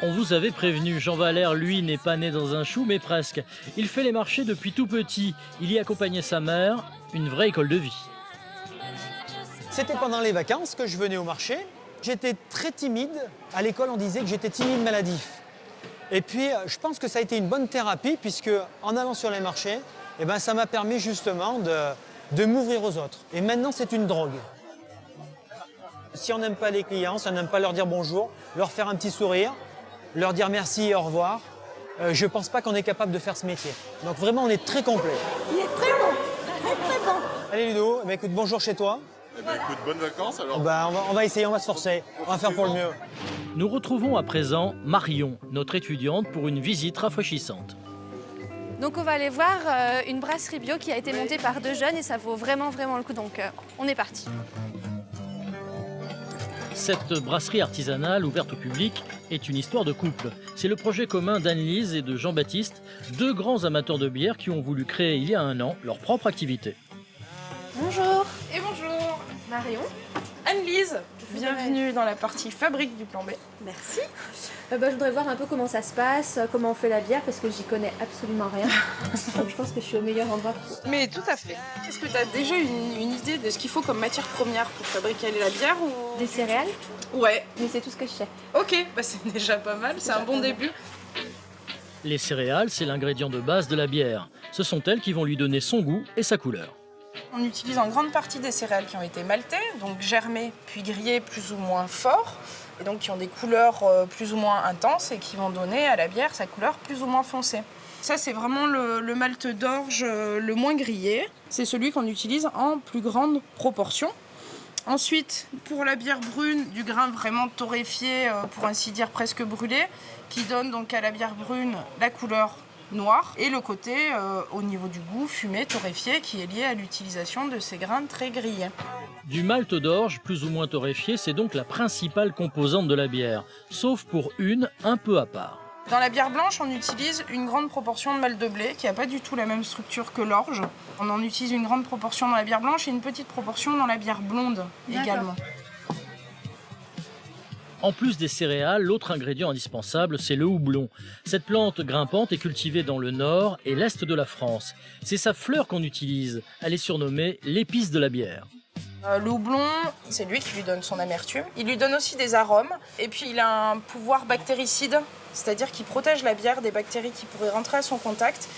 On vous avait prévenu, Jean Valère, lui, n'est pas né dans un chou, mais presque. Il fait les marchés depuis tout petit. Il y accompagnait sa mère, une vraie école de vie. C'était pendant les vacances que je venais au marché. J'étais très timide. À l'école, on disait que j'étais timide maladif. Et puis, je pense que ça a été une bonne thérapie, puisque en allant sur les marchés, ça m'a permis justement de m'ouvrir aux autres. Et maintenant, c'est une drogue. Si on n'aime pas les clients, si on n'aime pas leur dire bonjour, leur faire un petit sourire, leur dire merci et au revoir, je ne pense pas qu'on est capable de faire ce métier. Donc vraiment, on est très complet. Il est très bon, très bon. Allez Ludo, écoute, bonjour chez toi. Écoute, bonnes vacances alors. On va essayer, on va se forcer, on va faire pour le mieux. Nous retrouvons à présent Marion, notre étudiante, pour une visite rafraîchissante. Donc on va aller voir une brasserie bio qui a été montée par 2 jeunes et ça vaut vraiment le coup. Donc on est parti. Cette brasserie artisanale ouverte au public est une histoire de couple. C'est le projet commun d'Anne-Lise et de Jean-Baptiste, 2 grands amateurs de bière qui ont voulu créer il y a 1 an leur propre activité. Bonjour. Et bonjour. Marion. Anne-Lise, bienvenue dans la partie fabrique du plan B. Merci. Je voudrais voir un peu comment ça se passe, comment on fait la bière, parce que j'y connais absolument rien. Donc je pense que je suis au meilleur endroit pour... Mais tout à fait. Est-ce que tu as déjà une idée de ce qu'il faut comme matière première pour fabriquer la bière ou... Des céréales? Ouais. Mais c'est tout ce que je sais. Ok, c'est déjà pas mal, c'est un bon début. Les céréales, c'est l'ingrédient de base de la bière. Ce sont elles qui vont lui donner son goût et sa couleur. On utilise en grande partie des céréales qui ont été maltées, donc germées puis grillées plus ou moins fort, et donc qui ont des couleurs plus ou moins intenses et qui vont donner à la bière sa couleur plus ou moins foncée. Ça, c'est vraiment le malt d'orge le moins grillé. C'est celui qu'on utilise en plus grande proportion. Ensuite, pour la bière brune, du grain vraiment torréfié, pour ainsi dire presque brûlé, qui donne donc à la bière brune la couleur noir, et le côté, au niveau du goût, fumé, torréfié, qui est lié à l'utilisation de ces grains très grillés. Du malt d'orge, plus ou moins torréfié, c'est donc la principale composante de la bière, sauf pour une un peu à part. Dans la bière blanche, on utilise une grande proportion de malt de blé, qui n'a pas du tout la même structure que l'orge. On en utilise une grande proportion dans la bière blanche et une petite proportion dans la bière blonde également. En plus des céréales, l'autre ingrédient indispensable, c'est le houblon. Cette plante grimpante est cultivée dans le nord et l'est de la France. C'est sa fleur qu'on utilise. Elle est surnommée l'épice de la bière. Le houblon, c'est lui qui lui donne son amertume. Il lui donne aussi des arômes. Et puis il a un pouvoir bactéricide, c'est-à-dire qu'il protège la bière des bactéries qui pourraient rentrer à son contact.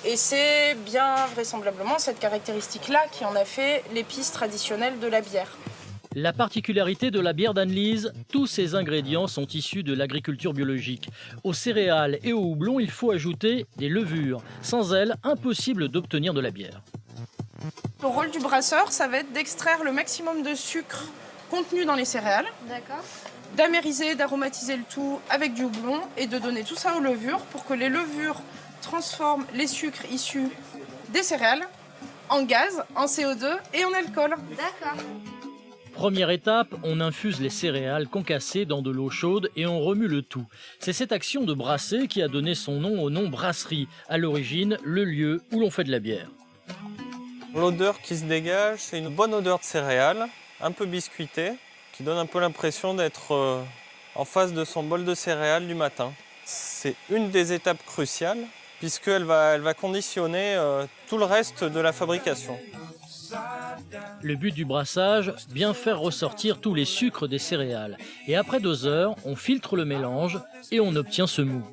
Et c'est bien vraisemblablement cette caractéristique-là qui en a fait l'épice traditionnelle de la bière. La particularité de la bière d'Annelise, tous ses ingrédients sont issus de l'agriculture biologique. Aux céréales et au houblon, il faut ajouter des levures. Sans elles, impossible d'obtenir de la bière. Le rôle du brasseur, ça va être d'extraire le maximum de sucre contenu dans les céréales, d'amériser, d'aromatiser le tout avec du houblon et de donner tout ça aux levures pour que les levures transforment les sucres issus des céréales en gaz, en CO2 et en alcool. D'accord. Première étape, on infuse les céréales concassées dans de l'eau chaude et on remue le tout. C'est cette action de brasser qui a donné son nom au nom brasserie, à l'origine le lieu où l'on fait de la bière. L'odeur qui se dégage, c'est une bonne odeur de céréales, un peu biscuitée, qui donne un peu l'impression d'être en face de son bol de céréales du matin. C'est une des étapes cruciales, puisqu'elle va conditionner tout le reste de la fabrication. Le but du brassage, bien faire ressortir tous les sucres des céréales. Et après 2 heures, on filtre le mélange et on obtient ce mou.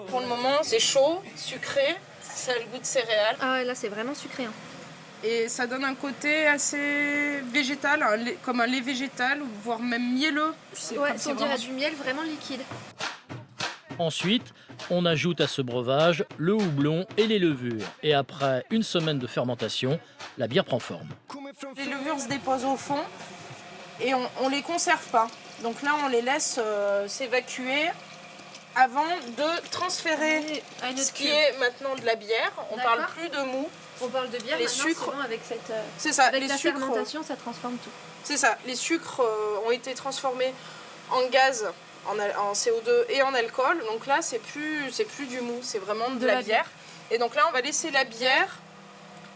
Pour le moment, c'est chaud, sucré, ça a le goût de céréales. Ah ouais, là c'est vraiment sucré. Et ça donne un côté assez végétal, comme un lait végétal, voire même mielleux. Ouais, on dirait du miel vraiment liquide. Ensuite, on ajoute à ce breuvage le houblon et les levures. Et après 1 semaine de fermentation, la bière prend forme. Les levures se déposent au fond et on les conserve pas. Donc là, on les laisse s'évacuer avant de transférer ce qui est maintenant de la bière. On parle plus de mou. On parle de bière, les maintenant, sucres. c'est bon, avec cette, c'est ça, avec les la sucres, fermentation, ça transforme tout. C'est ça, les sucres ont été transformés en gaz, en CO2 et en alcool. Donc là, c'est plus du mou, c'est vraiment de la bière. Et donc là, on va laisser la bière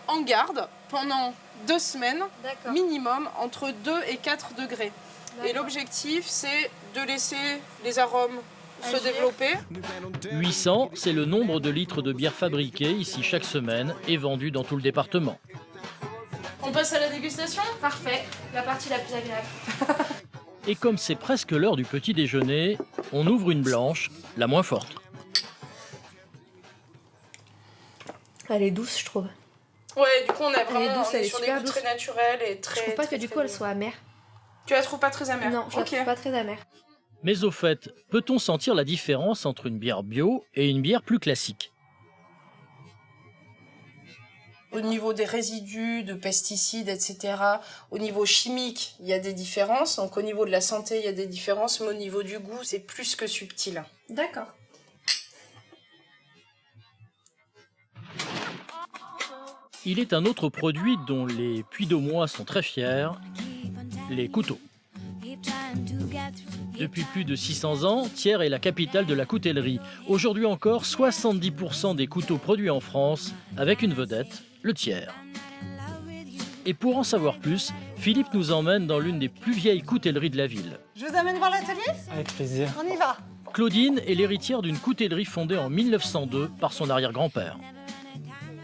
en garde pendant 2 semaines minimum, entre 2 et 4 degrés. Et l'objectif, c'est de laisser les arômes se développer. 800, c'est le nombre de litres de bière fabriqués ici chaque semaine et vendus dans tout le département. On passe à la dégustation ? Parfait, la partie la plus agréable. Et comme c'est presque l'heure du petit déjeuner, on ouvre une blanche, la moins forte. Elle est douce, je trouve. Ouais, du coup, on a vraiment elle est douce, elle est sur des super goûts douce. très naturels et très. Je trouve pas très, que du très coup elle doux. soit amère. Tu la trouves pas très amère ? Non, je la trouve pas très amère. Mais au fait, peut-on sentir la différence entre une bière bio et une bière plus classique ? Au niveau des résidus, de pesticides, etc., au niveau chimique, il y a des différences. Donc au niveau de la santé, il y a des différences, mais au niveau du goût, c'est plus que subtil. D'accord. Il est un autre produit dont les Puy-d'Aumois sont très fiers, les couteaux. Depuis plus de 600 ans, Thiers est la capitale de la coutellerie. Aujourd'hui encore, 70% des couteaux produits en France, avec une vedette, le Thiers. Et pour en savoir plus, Philippe nous emmène dans l'une des plus vieilles coutelleries de la ville. Je vous amène voir l'atelier ? Avec plaisir. On y va. Claudine est l'héritière d'une coutellerie fondée en 1902 par son arrière-grand-père.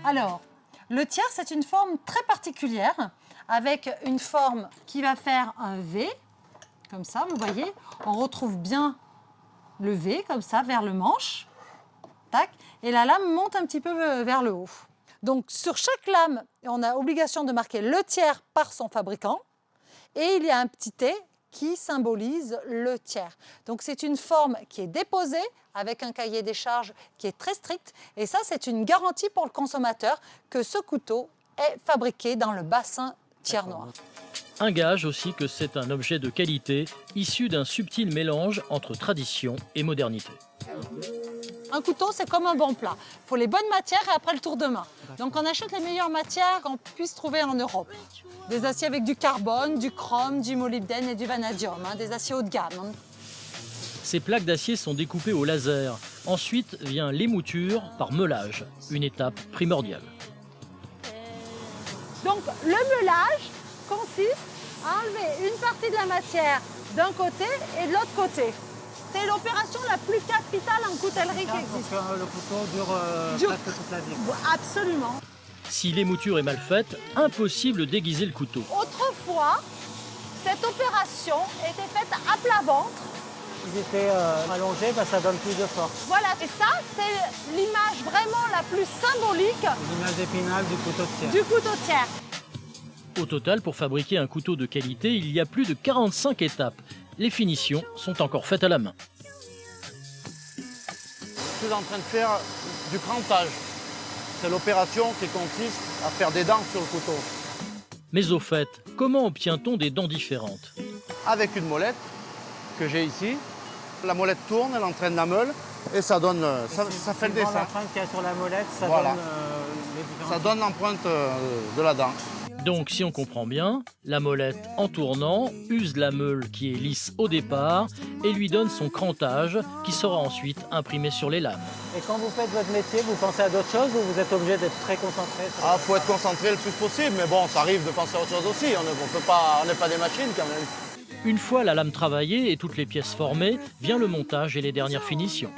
Alors, le tiers, c'est une forme très particulière, avec une forme qui va faire un V, comme ça, vous voyez. On retrouve bien le V, comme ça, vers le manche. Tac. Et la lame monte un petit peu vers le haut. Donc, sur chaque lame, on a obligation de marquer le tiers par son fabricant. Et il y a un petit T qui symbolise le tiers. Donc, c'est une forme qui est déposée avec un cahier des charges qui est très strict. Et ça, c'est une garantie pour le consommateur que ce couteau est fabriqué dans le bassin Thiers Noir. Un gage aussi que c'est un objet de qualité, issu d'un subtil mélange entre tradition et modernité. Un couteau, c'est comme un bon plat. Il faut les bonnes matières et après le tour de main. Donc on achète les meilleures matières qu'on puisse trouver en Europe. Des aciers avec du carbone, du chrome, du molybdène et du vanadium, des aciers haut de gamme. Ces plaques d'acier sont découpées au laser. Ensuite vient l'émouture par meulage, une étape primordiale. Donc le meulage consiste à enlever une partie de la matière d'un côté et de l'autre côté. C'est l'opération la plus capitale en coutellerie qui existe. Le couteau dure presque toute la vie. Absolument. Si l'émouture est mal faite, impossible d'aiguiser le couteau. Autrefois, cette opération était faite à plat ventre. Ils étaient allongés, ça donne plus de force. Voilà, et ça, c'est l'image vraiment la plus symbolique. L'image d'Épinal du couteau de tiers. Du couteau de tiers. Au total, pour fabriquer un couteau de qualité, il y a plus de 45 étapes. Les finitions sont encore faites à la main. Je suis en train de faire du crantage. C'est l'opération qui consiste à faire des dents sur le couteau. Mais au fait, comment obtient-on des dents différentes? Avec une molette que j'ai ici, la molette tourne, elle entraîne la meule et ça donne, ça fait le dessin. L'empreinte qu'il y a sur la molette, ça voilà. donne les différentes... Ça donne l'empreinte de la dent. Donc, si on comprend bien, la molette, en tournant, use la meule qui est lisse au départ et lui donne son crantage qui sera ensuite imprimé sur les lames. Et quand vous faites votre métier, vous pensez à d'autres choses ou vous êtes obligé d'être très concentré Ah, faut être concentré le plus possible, mais bon, ça arrive de penser à autre chose aussi. On n'est pas des machines quand même. Une fois la lame travaillée et toutes les pièces formées, vient le montage et les dernières finitions.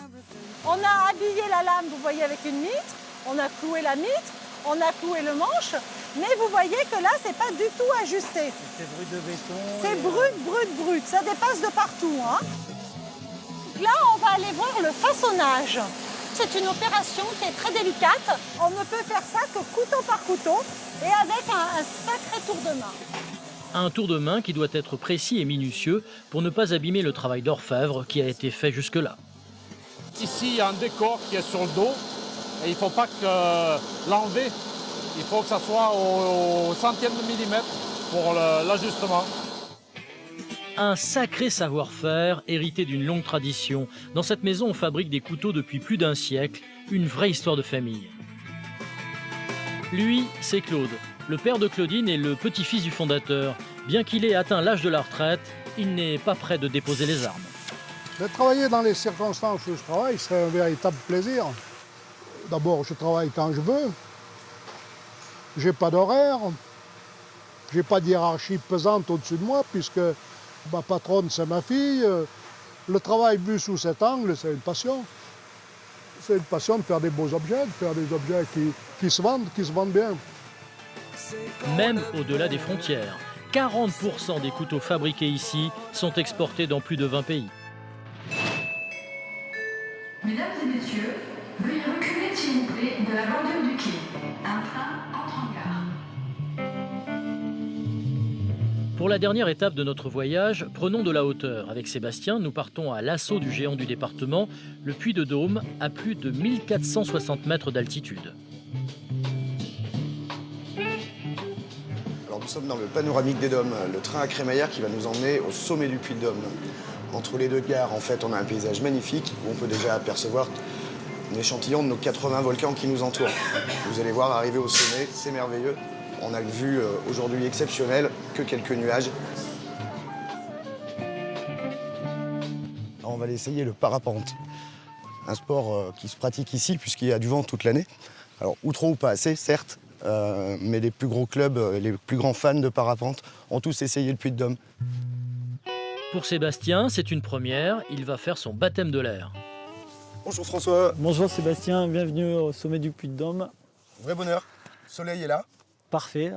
On a habillé la lame, vous voyez, avec une mitre. On a cloué la mitre. On a cloué le manche. Mais vous voyez que là, c'est pas du tout ajusté. C'est brut de béton. C'est brut. Ça dépasse de partout. Là, on va aller voir le façonnage. C'est une opération qui est très délicate. On ne peut faire ça que couteau par couteau et avec un sacré tour de main. Un tour de main qui doit être précis et minutieux pour ne pas abîmer le travail d'orfèvre qui a été fait jusque-là. Ici, il y a un décor qui est sur le dos et il ne faut pas l'enlever. Il faut que ça soit au centième de millimètre pour l'ajustement. Un sacré savoir-faire hérité d'une longue tradition. Dans cette maison, on fabrique des couteaux depuis plus d'un siècle, une vraie histoire de famille. Lui, c'est Claude. Le père de Claudine est le petit-fils du fondateur. Bien qu'il ait atteint l'âge de la retraite, il n'est pas prêt de déposer les armes. De travailler dans les circonstances où je travaille, c'est un véritable plaisir. D'abord, je travaille quand je veux. J'ai pas d'horaire. J'ai pas de hiérarchie pesante au-dessus de moi, puisque ma patronne, c'est ma fille. Le travail vu sous cet angle, c'est une passion. C'est une passion de faire des beaux objets, de faire des objets qui se vendent bien. Même au-delà des frontières, 40% des couteaux fabriqués ici sont exportés dans plus de 20 pays. Mesdames et messieurs, veuillez reculer s'il vous plaît de la bordure du quai. Un train entre en gare. Pour la dernière étape de notre voyage, prenons de la hauteur. Avec Sébastien, nous partons à l'assaut du géant du département, le Puy-de-Dôme, à plus de 1460 mètres d'altitude. Alors nous sommes dans le panoramique des Dômes, le train à crémaillère qui va nous emmener au sommet du Puy-de-Dôme. Entre les deux gares, en fait, on a un paysage magnifique où on peut déjà apercevoir un échantillon de nos 80 volcans qui nous entourent. Vous allez voir arriver au sommet, c'est merveilleux. On a une vue aujourd'hui exceptionnelle, que quelques nuages. Alors, on va aller essayer le parapente. Un sport qui se pratique ici puisqu'il y a du vent toute l'année. Alors, ou trop ou pas assez, certes, mais les plus gros clubs, les plus grands fans de parapente ont tous essayé le Puy-de-Dôme. Pour Sébastien, c'est une première, il va faire son baptême de l'air. Bonjour François. Bonjour Sébastien, bienvenue au sommet du Puy-de-Dôme. Vrai bonheur, le soleil est là. Parfait.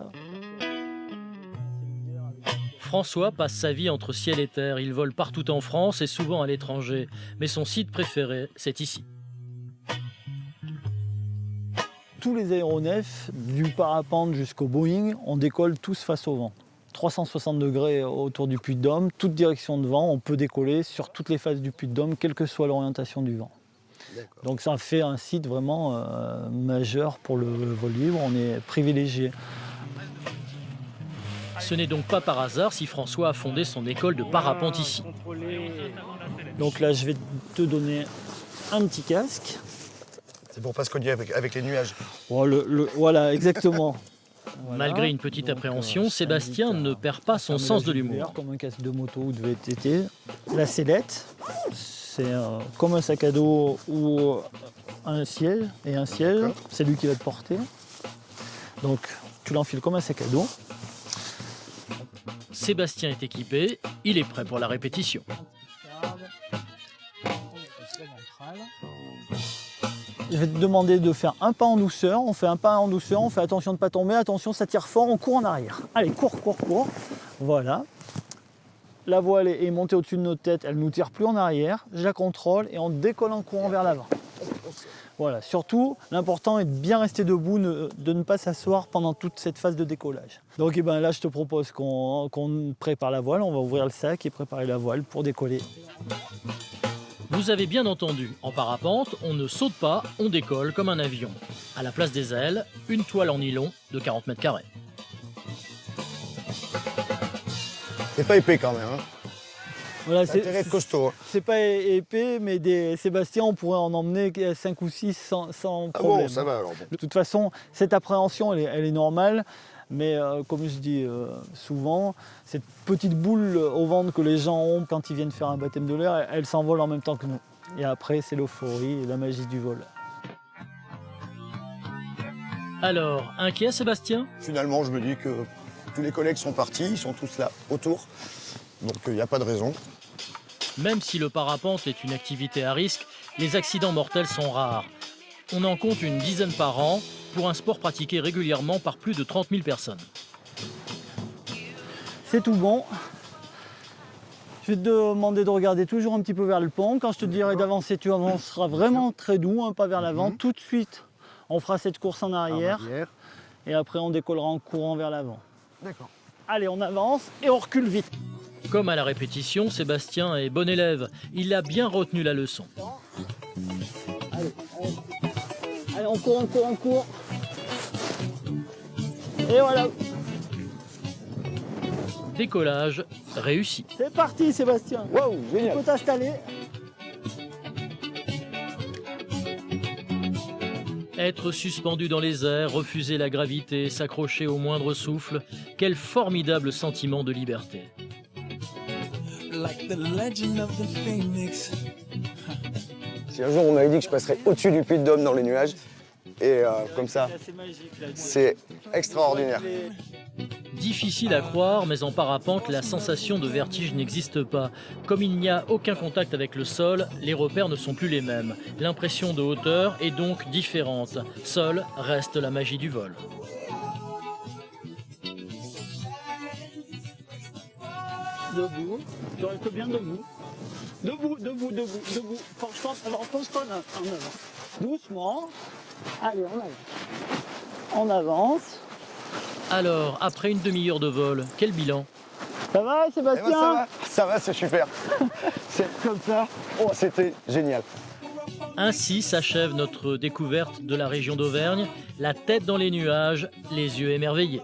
François passe sa vie entre ciel et terre. Il vole partout en France et souvent à l'étranger. Mais son site préféré, c'est ici. Tous les aéronefs, du parapente jusqu'au Boeing, on décolle tous face au vent. 360 degrés autour du Puy-de-Dôme, toute direction de vent, on peut décoller sur toutes les faces du Puy-de-Dôme, quelle que soit l'orientation du vent. Donc ça fait un site vraiment majeur pour le vol libre, on est privilégié. Ce n'est donc pas par hasard si François a fondé son école de parapente ici. Donc là, je vais te donner un petit casque. C'est pour pas se cogner avec les nuages. Oh, voilà, exactement. Malgré une petite appréhension, Sébastien ne perd pas son sens de l'humour. Comme un casque de moto ou de VTT. La sellette, c'est comme un sac à dos ou un siège. Et un siège, c'est lui qui va te porter. Donc tu l'enfiles comme un sac à dos. Sébastien est équipé, il est prêt pour la répétition. Je vais te demander de faire un pas en douceur. On fait un pas en douceur, on fait attention de ne pas tomber. Attention, ça tire fort, on court en arrière. Allez, cours, cours, cours. Voilà. La voile est montée au-dessus de notre tête, elle ne nous tire plus en arrière. Je la contrôle et on décolle en courant vers l'avant. Voilà, surtout, l'important est de bien rester debout, de ne pas s'asseoir pendant toute cette phase de décollage. Donc là, je te propose qu'on prépare la voile. On va ouvrir le sac et préparer la voile pour décoller. Vous avez bien entendu, en parapente, on ne saute pas, on décolle comme un avion. À la place des ailes, une toile en nylon de 40 mètres carrés. C'est pas épais quand même. Hein. Voilà, c'est costaud. C'est pas épais, mais Sébastien, on pourrait en emmener 5 ou 6 sans problème. Bon, ça va alors. Bon. De toute façon, cette appréhension, elle est normale. Mais comme je dis souvent, cette petite boule au ventre que les gens ont quand ils viennent faire un baptême de l'air, elle s'envole en même temps que nous. Et après, c'est l'euphorie et la magie du vol. Alors, inquiet Sébastien? Finalement, je me dis que tous les collègues sont partis, ils sont tous là autour. Donc il n'y a pas de raison. Même si le parapente est une activité à risque, les accidents mortels sont rares. On en compte une dizaine par an pour un sport pratiqué régulièrement par plus de 30 000 personnes. C'est tout bon. Je vais te demander de regarder toujours un petit peu vers le pont. Quand je te dirai d'avancer, tu avanceras vraiment très doux, un pas vers l'avant. Tout de suite, on fera cette course en arrière. Et après, on décollera en courant vers l'avant. D'accord. Allez, on avance et on recule vite. Comme à la répétition, Sébastien est bon élève. Il a bien retenu la leçon. Allez, on court, on court, on court. Et voilà. Décollage réussi. C'est parti, Sébastien. Waouh, génial. Tu peux t'installer. Être suspendu dans les airs, refuser la gravité, s'accrocher au moindre souffle, quel formidable sentiment de liberté. Si un jour on m'avait dit que je passerais au-dessus du Puy-de-Dôme dans les nuages, et comme ça, c'est extraordinaire. Difficile à croire, mais en parapente, la sensation de vertige n'existe pas. Comme il n'y a aucun contact avec le sol, les repères ne sont plus les mêmes. L'impression de hauteur est donc différente. Seule reste la magie du vol. Debout, tu restes bien debout. Debout, debout, debout, debout. Alors, pense-toi en avant. Doucement. Allez, on avance. On avance. Alors, après une demi-heure de vol, quel bilan? Ça va, Sébastien? Eh ben, ça va, c'est super. C'est comme ça. Oh, c'était génial. Ainsi s'achève notre découverte de la région d'Auvergne, la tête dans les nuages, les yeux émerveillés.